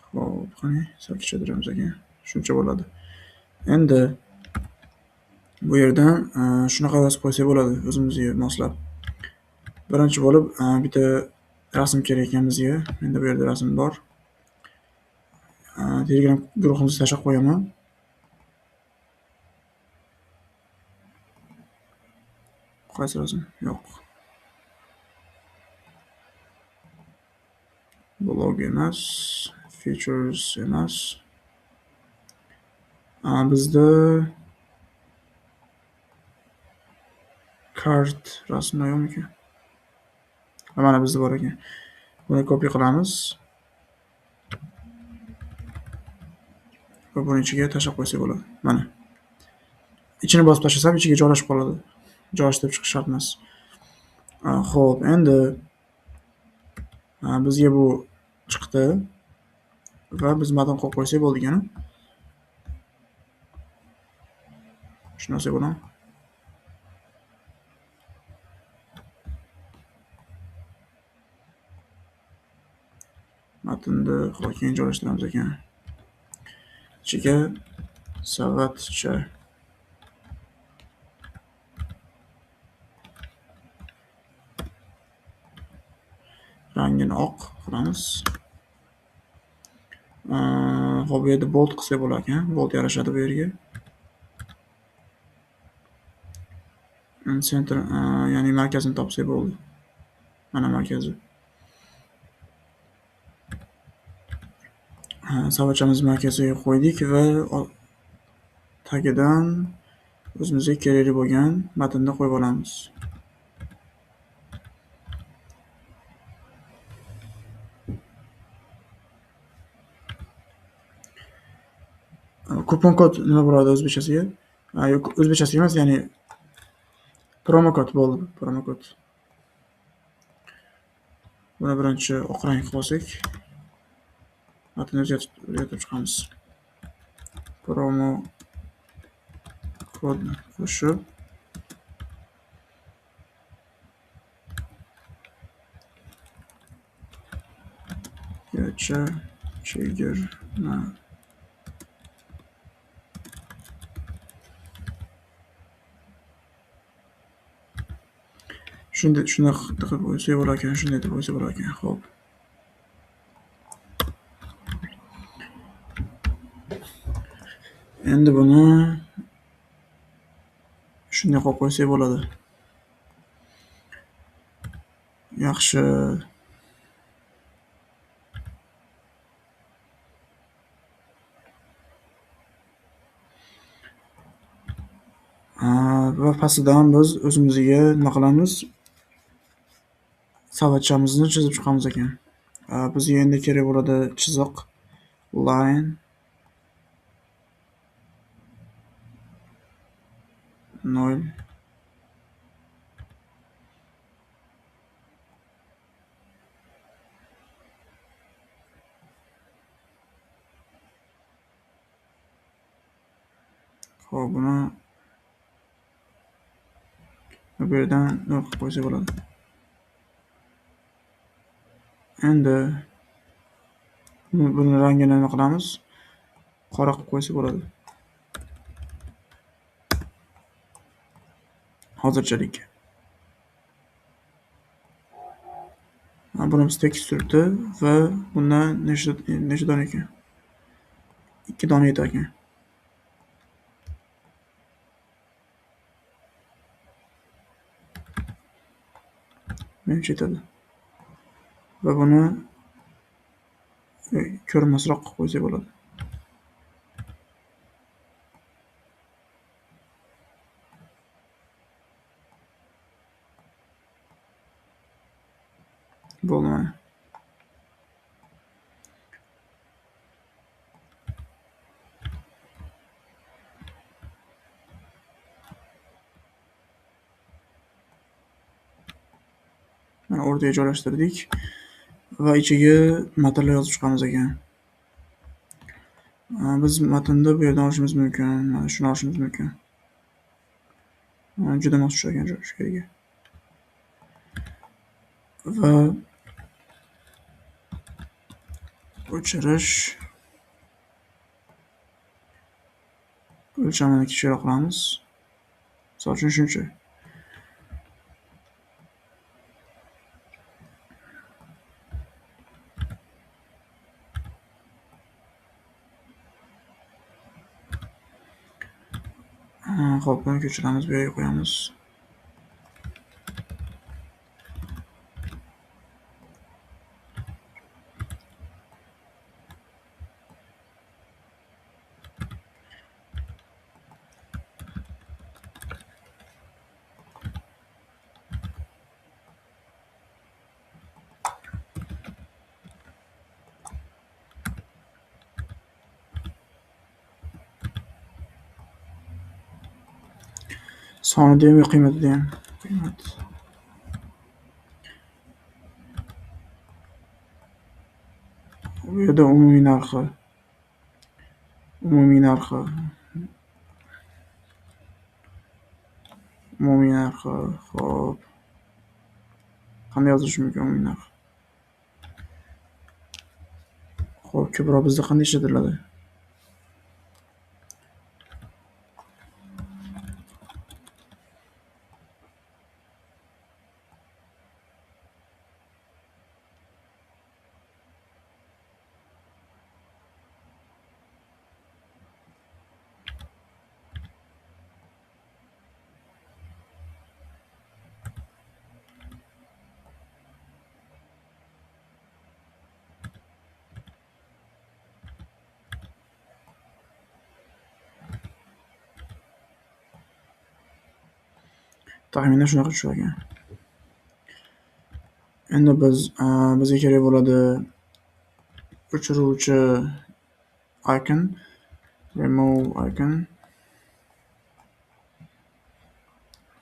Xo'p, qani, sal kichiktiramiz ekan. Shuncha bo'ladi. Endi bu yerdan shunaqa yozib qo'ysak bo'ladi, o'zimizga moslab. Birinchi bo'lib bitta rasm kerak ekan bizga. Menda bu yerda rasm bor. Telegram guruhimizga tashlab qo'yaman. Qaysi rasm? Yo'q. Blog emas, features emas. Bizda kart rasmi yo'qmi? Mana bizda bor ekan. Buni kopiya qilamiz. Va buni ichiga tashlab qo'ysak bo'ladi. Mana. Ichini bosib tashlasam, ichiga joylashib qoladi. Joylashtirib chiqish shart emas. Xo'p, endi bizga bu chiqdi va biz matn qo'yib qo'ysak bo'ldi-gani. Shu narsa bilan matnni keyin joylashtiramiz ekan. Ichiga savatcha rangini oq qilamiz. Xo'p, bu yerda bold qilsak bo'lar ekan. Bold yarashadi bu yerga. Center, ya'ni markazini topsak bo'ldi. Mana markazi. Savatchamizni markaziga qo'ydik va tagidan o'zimizga kerakli bo'lgan matnni qo'yib olamiz. Kupon kod nima bo'ladi o'zbekchasiga? Yo'q, o'zbekchasiga emas, ya'ni promo kod bo'ldi. Promo kod. Buni birinchi oq rang qilib olsak, matnni o'zgartirib chiqamiz. Promo kod qo'shib gacha chegirma shunday qilib qo'ysak bo'lar ekan, shunday deb qo'ysak bo'lar ekan. Xo'p. Endi buni shunday qilib qo'ysak bo'ladi. Yaxshi. Va pastidan biz o'zimizga nima qilamiz? Savatchamizni chizib chiqamiz ekan. Bizga endi kerak bo'ladi chiziq, line, 0. Xo'p, buni bu yerdan nima qilib qo'ysak bo'ladi. Endi buni rangini nima qilamiz? Qora qilib qo'ysak bo'ladi. Hozirchalik. Buni biz tekis turibdi va bundan nechta dona ekan? 2 dona yetar ekan. Menimcha yetadi. Va buni ko'rinmasroq qilib qo'ysak bo'ladi. Bo'ldi mana. Mana o'rtaga joylashtirdik va ichiga matnlar yozib chiqamiz ekan. Biz matnni bu yerdan olishimiz mumkin. Mana shuni olishimiz mumkin. Juda mos tushagan shu yerga. Va o'chirish o'lchamini kichikroq qilamiz. Misol uchun shuncha. Xo'p, buni ko'chiramiz, bu yerga qo'yamiz. Sonida ham, qiymatida ham. Qiymat. Bu yerda umumiy narxi. Umumiy narxi. Xo'p. Qanday yozish mumkin umumiy narx? ko'proq bizda qanday ishlatiladi? Taxminan shunaqa tushar ekan. Endi bizga kerak bo'ladi o'chiruvchi icon, remove icon.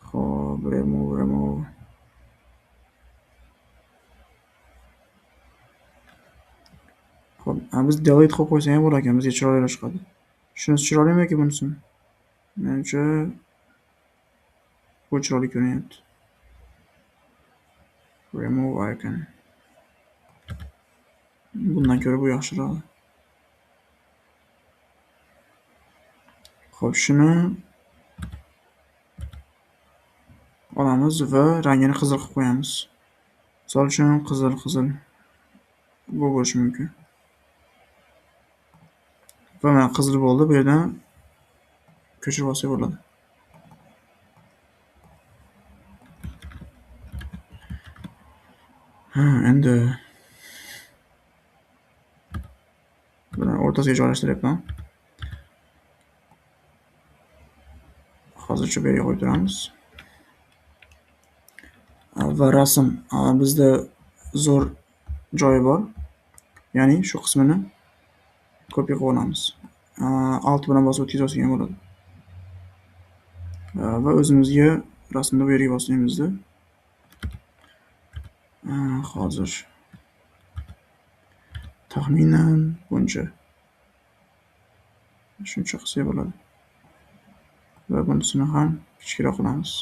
Xo'p, remove. Xo'p, biz delete qilib qo'ysak ham bo'lar ekan, bizga chiroyli chiqadi. Shunisi chiroylimi yoki bunisi? Menimcha bu chiroyli ko'rinyapti. Remove icon. Bundan ko'ra bu yaxshiroq. Xo'p, shuni olamiz va rangini qizil qilib qo'yamiz. Misol uchun qizil bu bo'lishi mumkin. Va mana qizil bo'ldi. Bu yerdan ko'chirib olsak bo'ladi. Endi buni o'rtasiga joylashtiryapman. Hozircha bu yerga qo'yib turamiz. Va rasm bizda zo'r joyi bor. Ya'ni shu qismini kopiya qilib olamiz. Alt bilan bosib o'tkazib ham bo'ladi. Va o'zimizga rasmni bu yerga boslaymiz-da. Hozir taxminan buncha. Shuncha qilsak bo'ladi. Va bunisini ham kichikroq qilamiz.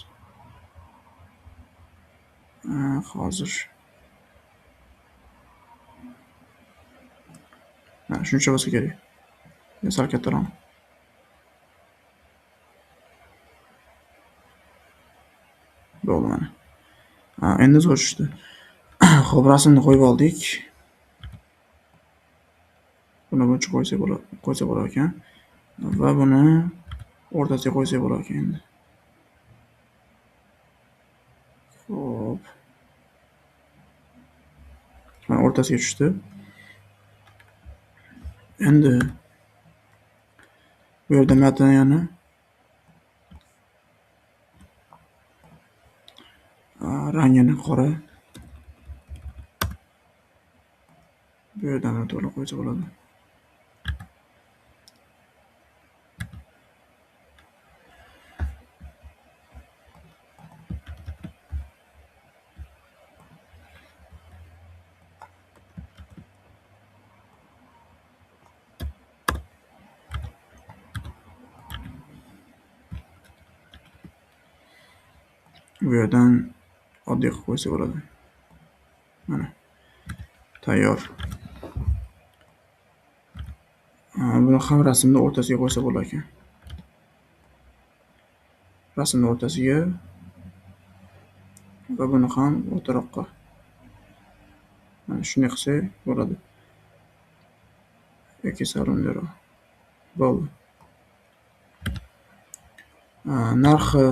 Hozir shuncha bo'lsa kerak. Sal kattaroq. Bo'ldi mana. Endi zo'r tushdi. Xo'p, rasmni qo'yib oldik. Buni buncha qo'ysa bo'lar ekan. Va buni o'rtasiga qo'ysak bo'lar ekan endi. Xo'p. Mana o'rtasiga tushdi. Endi bu yerda matn yana rangini qora. Bu yerdan to'liq qo'ysa bo'ladi. Bu yerdan oddiy qilib qo'ysa bo'ladi. Mana. Tayyor. Buni ham rasmni o'rtasiga qo'ysa bo'lar ekan. Rasmni o'rtasiga va buni ham o'rtaroqqa. Mana shunday qilsak bo'ladi. Yoki salondaroq. Bo'ldi. Narxi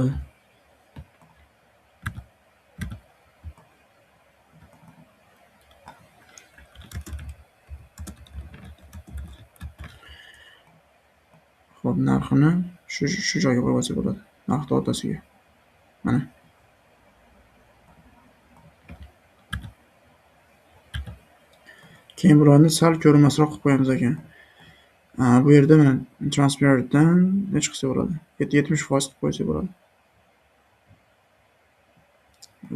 Xo'p, narxini shu joyga qo'yib olsak bo'ladi. Narxni o'rtasiga. Mana. Keyin bularni sal ko'rinmasroq qilib qo'yamiz ekan. Bu yerda mana transparentdan nech qilsa bo'ladi? 70% qilib qo'ysak bo'ladi.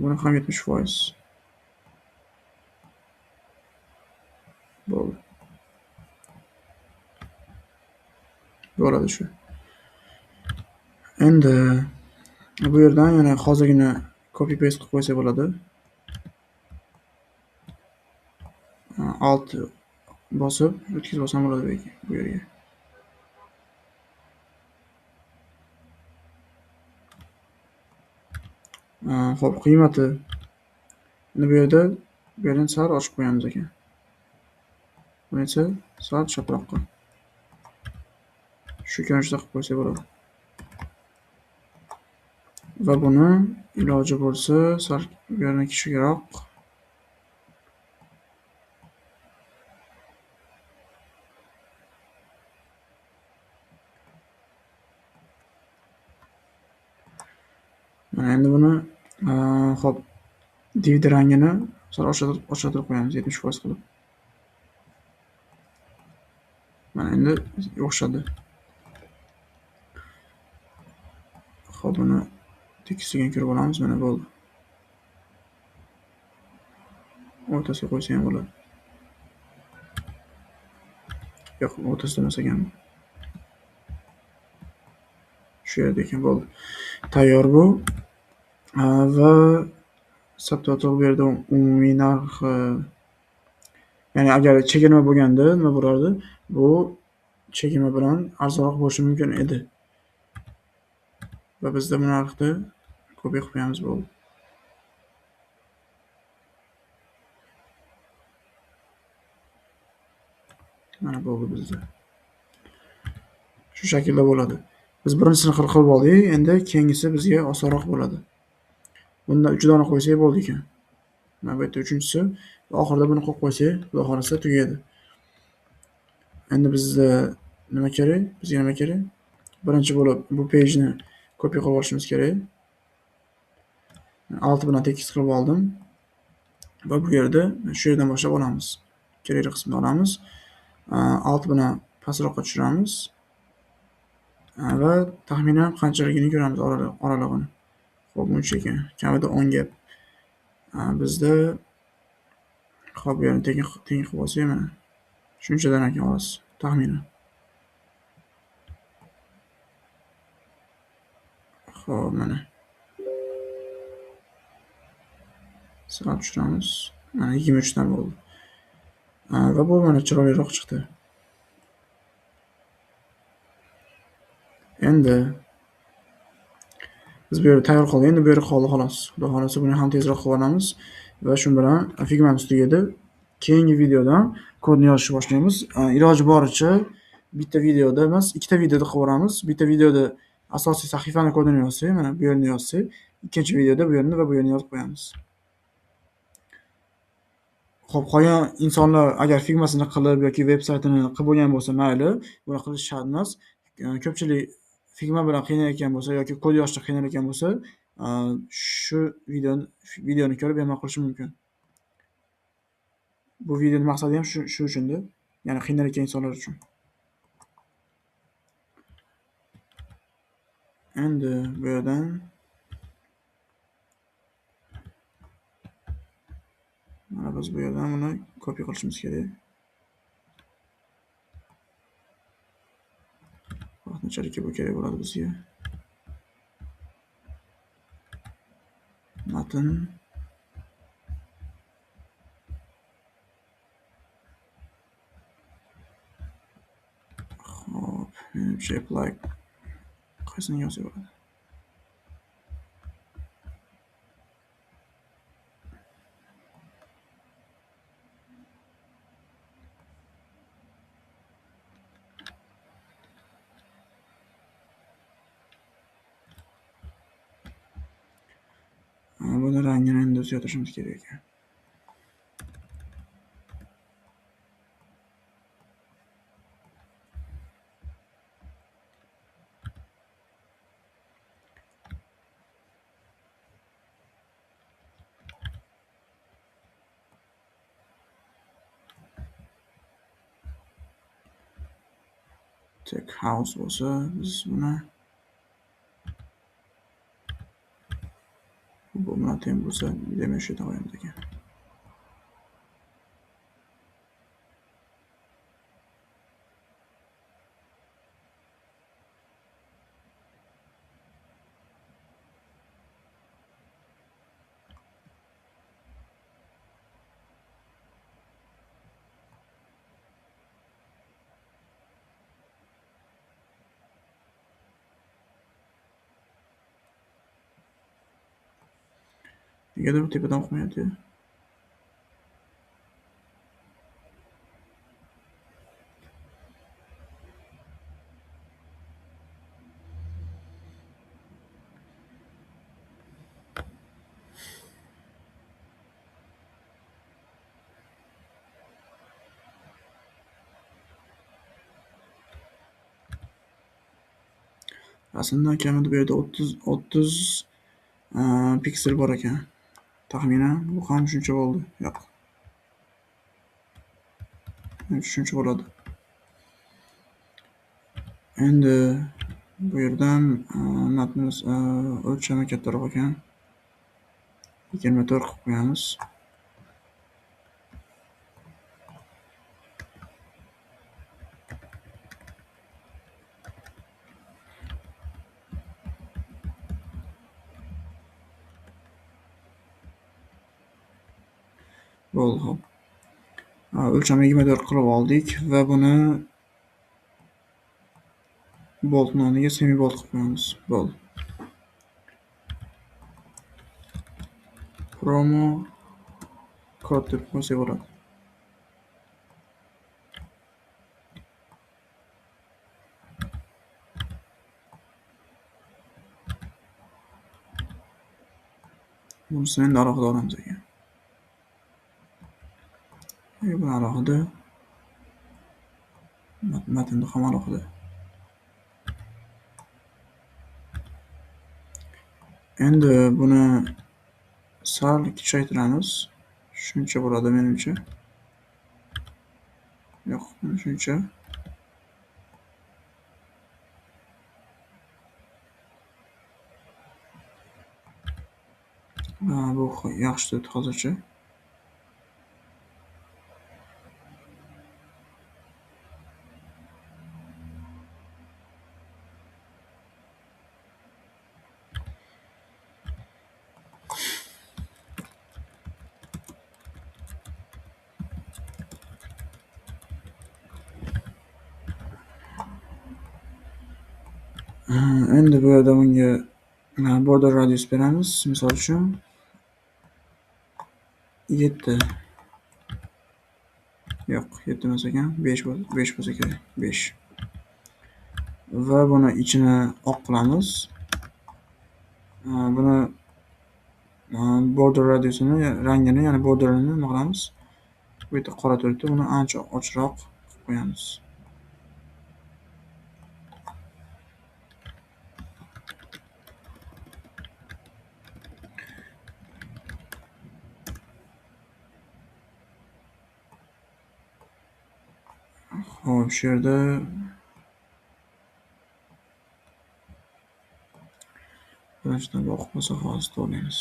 Buni ham 70%. Bo'ldi. Bo'ladi shu. Endi bu yerdan yana hozirgina copy paste qilib qo'ysa bo'ladi. bosib o'tkazib olsam bo'ladi bu yerga. Xo'p, qiymati. Endi bu yerdan sal ochib qo'yamiz ekan. Buni esa sal chaproqqa. Shu ko'rinishda qilib qo'ysak bo'ladi. Va buni iloji bo'lsa sal bu yerdan kichikroq mana endi buni xo'p, DVD rangini sal oshatirib qo'yamiz 70% qilib. Mana endi o'xshadi. Xo'p, buni tekisligini ko'rib olamiz. Mana bo'ldi. O'rtasiga qo'ysa ham bo'ladi. Yo'q, o'rtasida emas ekan. Shu yerda ekan, bo'ldi. Tayyor bu. Va subtotal bu yerda umumiy narxi, ya'ni agar chegirma bo'lganda nima bo'lardi? Bu chegirma bilan arzonroq bo'lishi mumkin edi. Va bizda bu narxni ko'p qilib qo'yamiz, bo'ldi. Mana bo'ldi bizda. Shu shaklda bo'ladi. Biz birinchisini qilib oldik, endi keyingisi bizga osonroq bo'ladi. Bunda 3 dona qo'ysak bo'ldi ekan. Mana bu yerda uchinchisi, oxirida buni qo'yib qo'ysak, xudo xolasa tugaydi. Endi bizga nima kerak? Birinchi bo'lib bu pejni kopiya qilib olishimiz kerak. Alt bilan tekis qilib oldim. Va bu yerda shu yerdan boshlab olamiz. Kerakli qismni olamiz. Alt bilan pastroqqa tushiramiz. Va taxminan qanchaligini ko'ramiz oralig'ini. Xo'p, buncha ekan. Kamida 10 gap. Bizda xo'p, bu yerni teng qilib olsak mana shunchadan ekan olasiz, taxminan. Xo'p, mana. Sal tushiramiz. Mana 23 dan bo'ldi. Va bu mana chiroyliroq chiqdi. Endi biz bu yerda tayyor qildik. Endi bu yerda qoldi xolos. Xudo xolasa buni ham tezroq qilib olamiz va shu bilan figmamiz tugadi. Keyingi videodan kodni yozishni boshlaymiz. Iloji boricha bitta videoda emas, ikkita videoda qilib o'ramiz. Bitta videoda asosiy sahifani kodini yozsak, mana bu yerni yozsak, ikkinchi videoda bu yerni va bu yerni yozib qo'yamiz. Xo'p, qolgan insonlar agar figmasini qilib yoki veb-saytini qilib bo'lgan bo'lsa mayli, buni qilish shart emas. Ko'pchilik figma bilan qiynayotgan bo'lsa yoki kod yozishda qiynayotgan bo'lsa, shu videoni ko'rib ham qilishi mumkin. Bu videoning maqsadi ham shu uchunda, ya'ni qiynalayotgan insonlar uchun. Endi bu yerdan mana biz bu yerdan buni kopiya qilishimiz kerak. Vaqtinchalik bu kerak bo'ladi bizga. Matn hop, shape like qaysini yozib bo'ladi? Buni rangini endi o'zgartirishimiz kerak ekan. Tech house bo'lsa, biz buni bu bilan teng bo'lsa, demak shu yerda qo'yamiz ekan. Negadir bu tepadan o'qimayapti? Rasmdan kamida bu yerda 30 piksel bor ekan. Taxminan bu ham shuncha bo'ldi. Yo'q. Shuncha bo'ladi. Endi bu yerdan matnimiz o'lchami kattaroq ekan. 24 qilib qo'yamiz. Bo'ldi, hop. O'lchami 24 qilib oldik va buni boltning o'rniga semi-bolt qilib qo'yamiz. Bo'ldi. Promo kod deb qo'ysak bo'ladi. Bunisini endi alohida olamiz ekan. Bu alohida. Matnda ham alohida. Endi buni sal kichaytiramiz. Shuncha bo'ladi menimcha. Yo'q, shuncha. Bu yaxshi turibdi hozircha. Endi bu yerda bunga border radius beramiz. Misol uchun 7. Yo'q, 7 emas ekan, 5 bo'lsa kerak. 5. Va buni ichini oq qilamiz. Buni border radiusini, rangini, ya'ni borderini nima qilamiz? Bu yerda qora turibdi, buni ancha ochiqroq qilib qo'yamiz. Hop, shu yerda birinchidan o'qib bo'lsa hozir to'g'rilaymiz.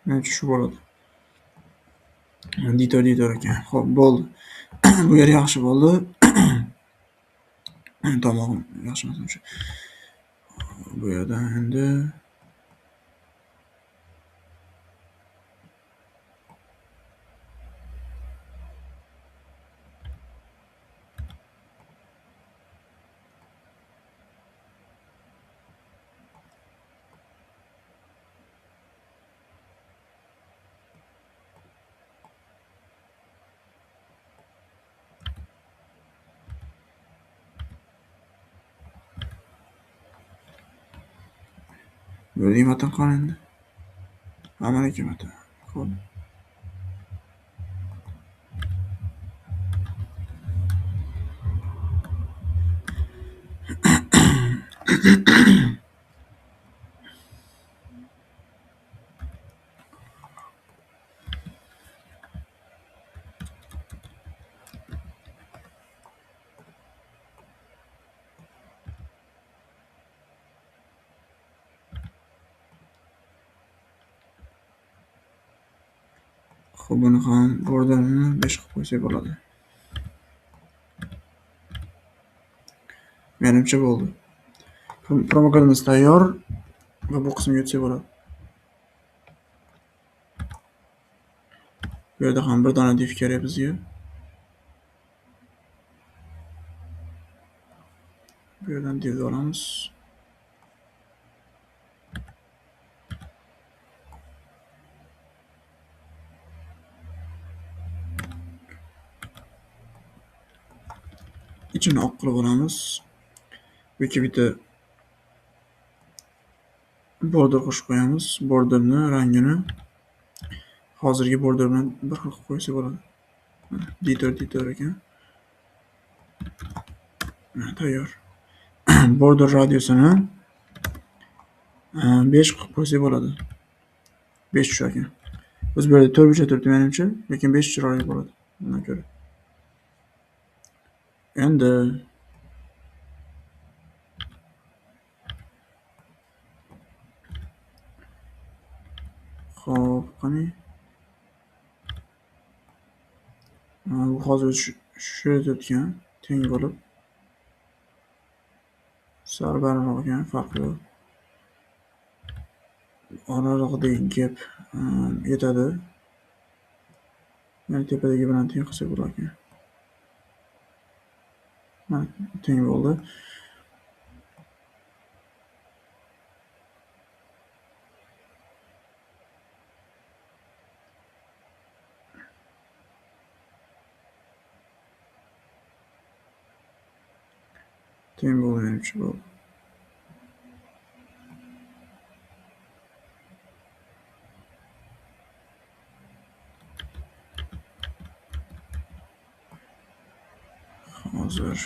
Menimcha shu bo'ladi. Ditor ekan. Xo'p, bo'ldi. Bu yer yaxshi bo'ldi. Tomog'im yaxshi emas uncha. Bu yerda endi böyle matn qani endi. Mana ikki matn. Xo'p. Xo'p, buni ham borderini 5 qilib qo'ysak bo'ladi. Menimcha bo'ldi. Promo kodimiz tayyor va bu qismga o'tsak bo'ladi. Bu yerda ham bir dona div kerak bizga. Bu yerdan divni olamiz. İchini oq qilib olamiz. Bu yerga bitta border qo'shib qo'yamiz. Borderni rangini hozirgi border bilan bir xil qilib qo'ysak bo'ladi. D4 ekan. Tayyor. Border radiusini 5 qilib qo'ysak bo'ladi. 5 tushar ekan. Biz bu yerda 4 burchak turibdi menimcha, lekin 5 chiroyli bo'ladi. Bundan ko'ra. Endi xo'p, qani bu hozir shu yerda ekan, teng bo'lib sal balandroq ekan, farqi yo'q. Oralig'idagi gap yetadi. Yani tepadagi bilan teng qilsak bo'lar ekan. Mana teng bo'ldi. Teng bo'ldi menimcha bu. Hozir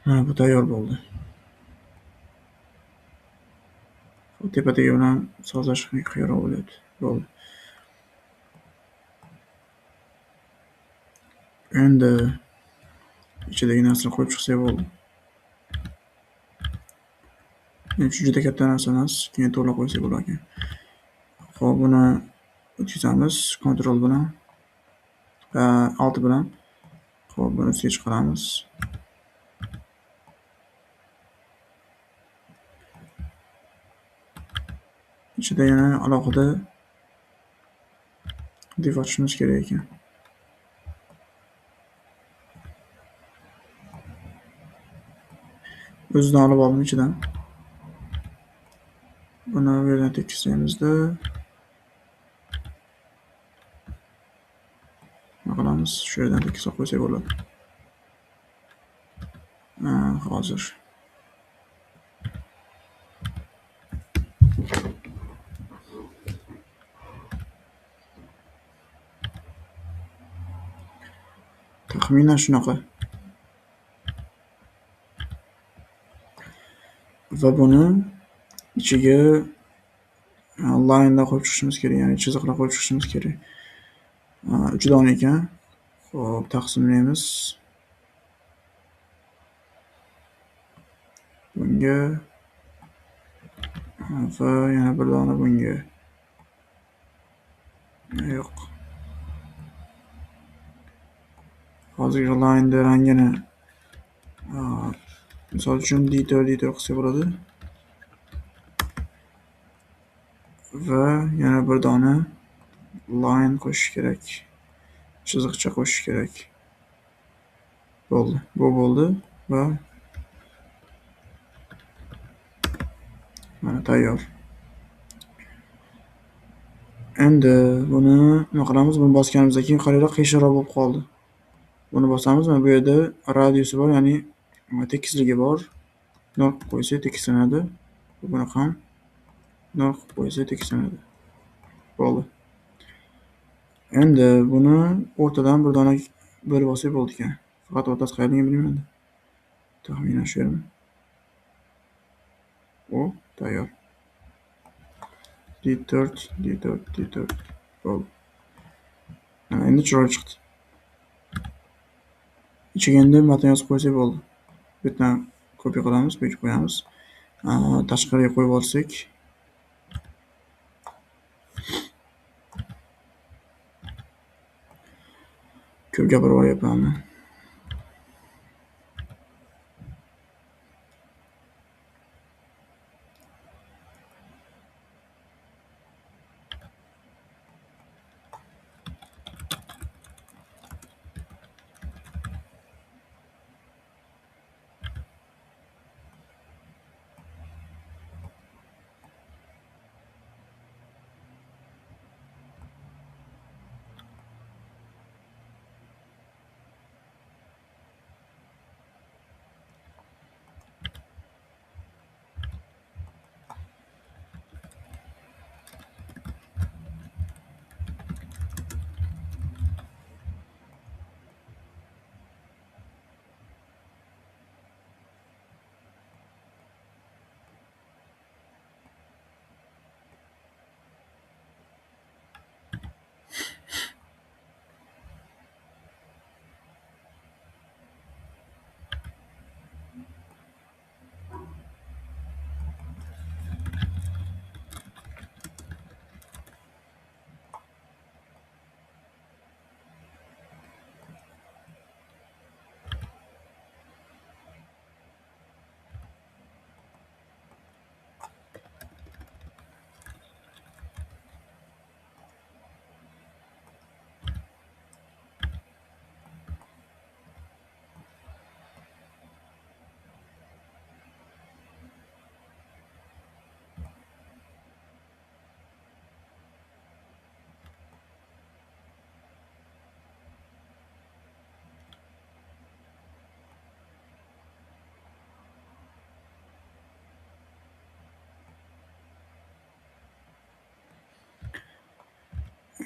mana bu tayyor bo'ldi. Bu tepadagi bilan sozlash qiyinroq bo'lyapti. Bo'ldi. Endi ichidagi narsani qo'yib chiqsak bo'ldi. Menimcha juda katta narsa emas, keyin to'g'ri qo'ysak bo'lar ekan. Xo'p, buni o'tkazamiz kontrol bilan. Alt bilan. Xo'p, buni ustiga chiqaramiz. Ichida yana alohida div ochishimiz kerak ekan. O'zidan olib oldim ichidan. Buni bu yerdan tekislaymizda nima qilamiz? Shu yerdan tekislab qo'ysak bo'ladi. Hozir taxminan shunaqa. Va buni ichiga line'lar qo'yib chiqishimiz kerak, ya'ni chiziqlar qo'yib chiqishimiz kerak. 3 dona ekan. Xo'p, taqsimlaymiz. Bunga va yana bir dona bunga. Yo'q. Hozirgi line'da rangini misol uchun D4 qilsa bo'ladi. Va yana bir dona line qo'shish kerak. Chiziqcha qo'shish kerak. Bo'ldi. Bu bo'ldi va mana tayyor. Endi buni nima qilamiz? Buni bosganimizdan keyin qaranglar, qiyshayroq bo'lib qoldi. Buni bosamiz. Mana bu yerda radiusi bor, ya'ni tekisligi bor. 0 qilib qo'ysak tekislanadi. Buni ham 0 qilib qo'ysak tekislanadi. Bo'ldi. Endi buni o'rtadan bir dona bo'lib olsak bo'ldi ekan. Faqat o'rtasi qayerligini bilmayman. Taxminan shu yermi? O, tayyor. D4. Bo'ldi. Endi chiroyli chiqdi. Ichiga endi matn yozib qo'ysak bo'ldi. Bu yerdan kopiya qilamiz, bu yerga qo'yamiz. Tashqariga qo'yib olsak. Ko'p gapirib olyapmanmi?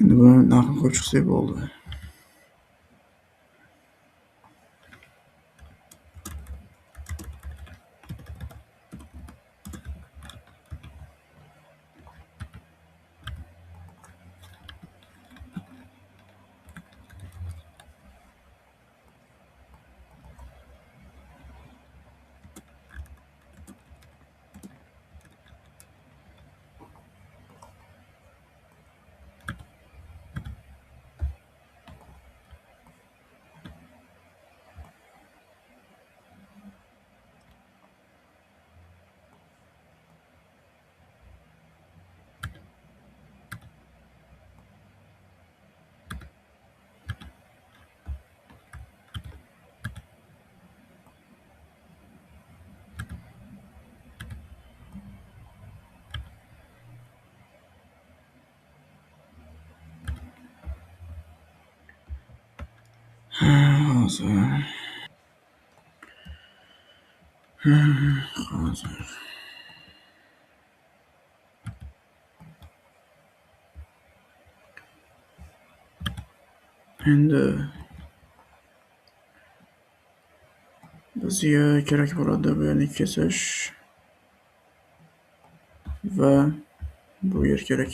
Endi buni narxini qo'yib chiqsak bo'ldi. Hozir. Hozir. Endi bizga kerak bo'ladi bu yerni kesish va bu yer kerak.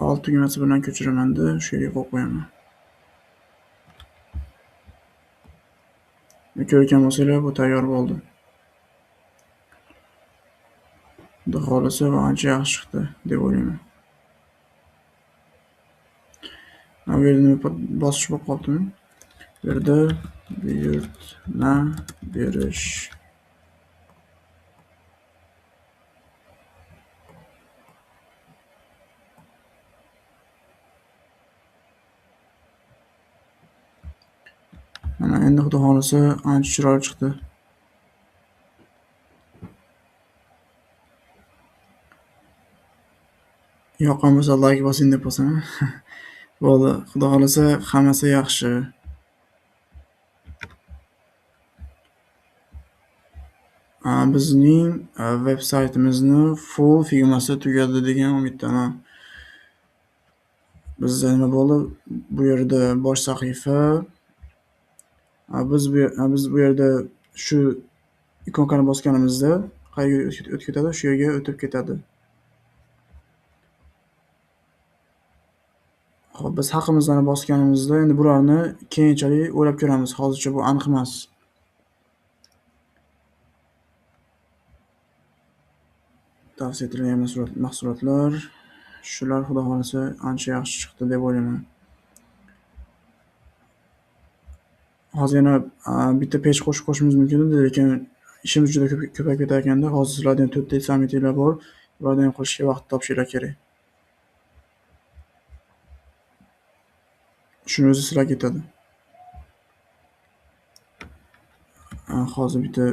Alt tugmasi bilan ko'chiraman-da, shu yerga qo'yib qo'yaman. Ko'rgan bo'lsanglar, bu tayyor bo'ldi. Xudo xohlasa bu ancha yaxshi chiqdi deb o'ylayman. Bu yerda nima bosish bo'lib qolibdimi? Bu yerda buyurtma berish. Mana endi xudo xohlasa ancha chiroyli chiqdi. Yoqqan bo'lsa like bosing deb qo'ysam. Bo'ldi. Xudo xohlasa hammasi yaxshi. Bizning veb-saytimizni full figmasi tugadi degan umiddaman. Bizda nima bo'ldi? Bu yerda bosh sahifa. Biz bu yerda shu ikonkani bosganimizda qayerga o'tib ketadi? Shu yerga o'tib ketadi. Xo'p, biz haqimizni bosganimizda endi bularni keyinchalik o'ylab ko'ramiz. Hozircha bu aniq emas. Tavsiya etilgan mahsulotlar. Shular xudo xohlasa ancha yaxshi chiqdi deb o'ylayman. Hozir yana bitta page qo'shishimiz mumkin edi, lekin ishimiz juda ko'payib ketayotganda, hozir sizlardan 4 ta sammitinglar bor. Ulardan ham qilishga vaqt topishinglar kerak. Shuni o'zi sizlarga yetadi. Hozir bitta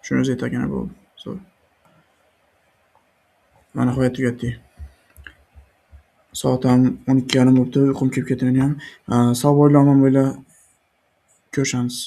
shuni o'zi yetagani bo'ldi. Zo'r. Mana nihoyat tugatdik. Soat ham 12:30 bo'libdi, uyqum kelib ketdi meni ham. Sog' bo'linglar, omon bo'linglar. Ko'rishamiz.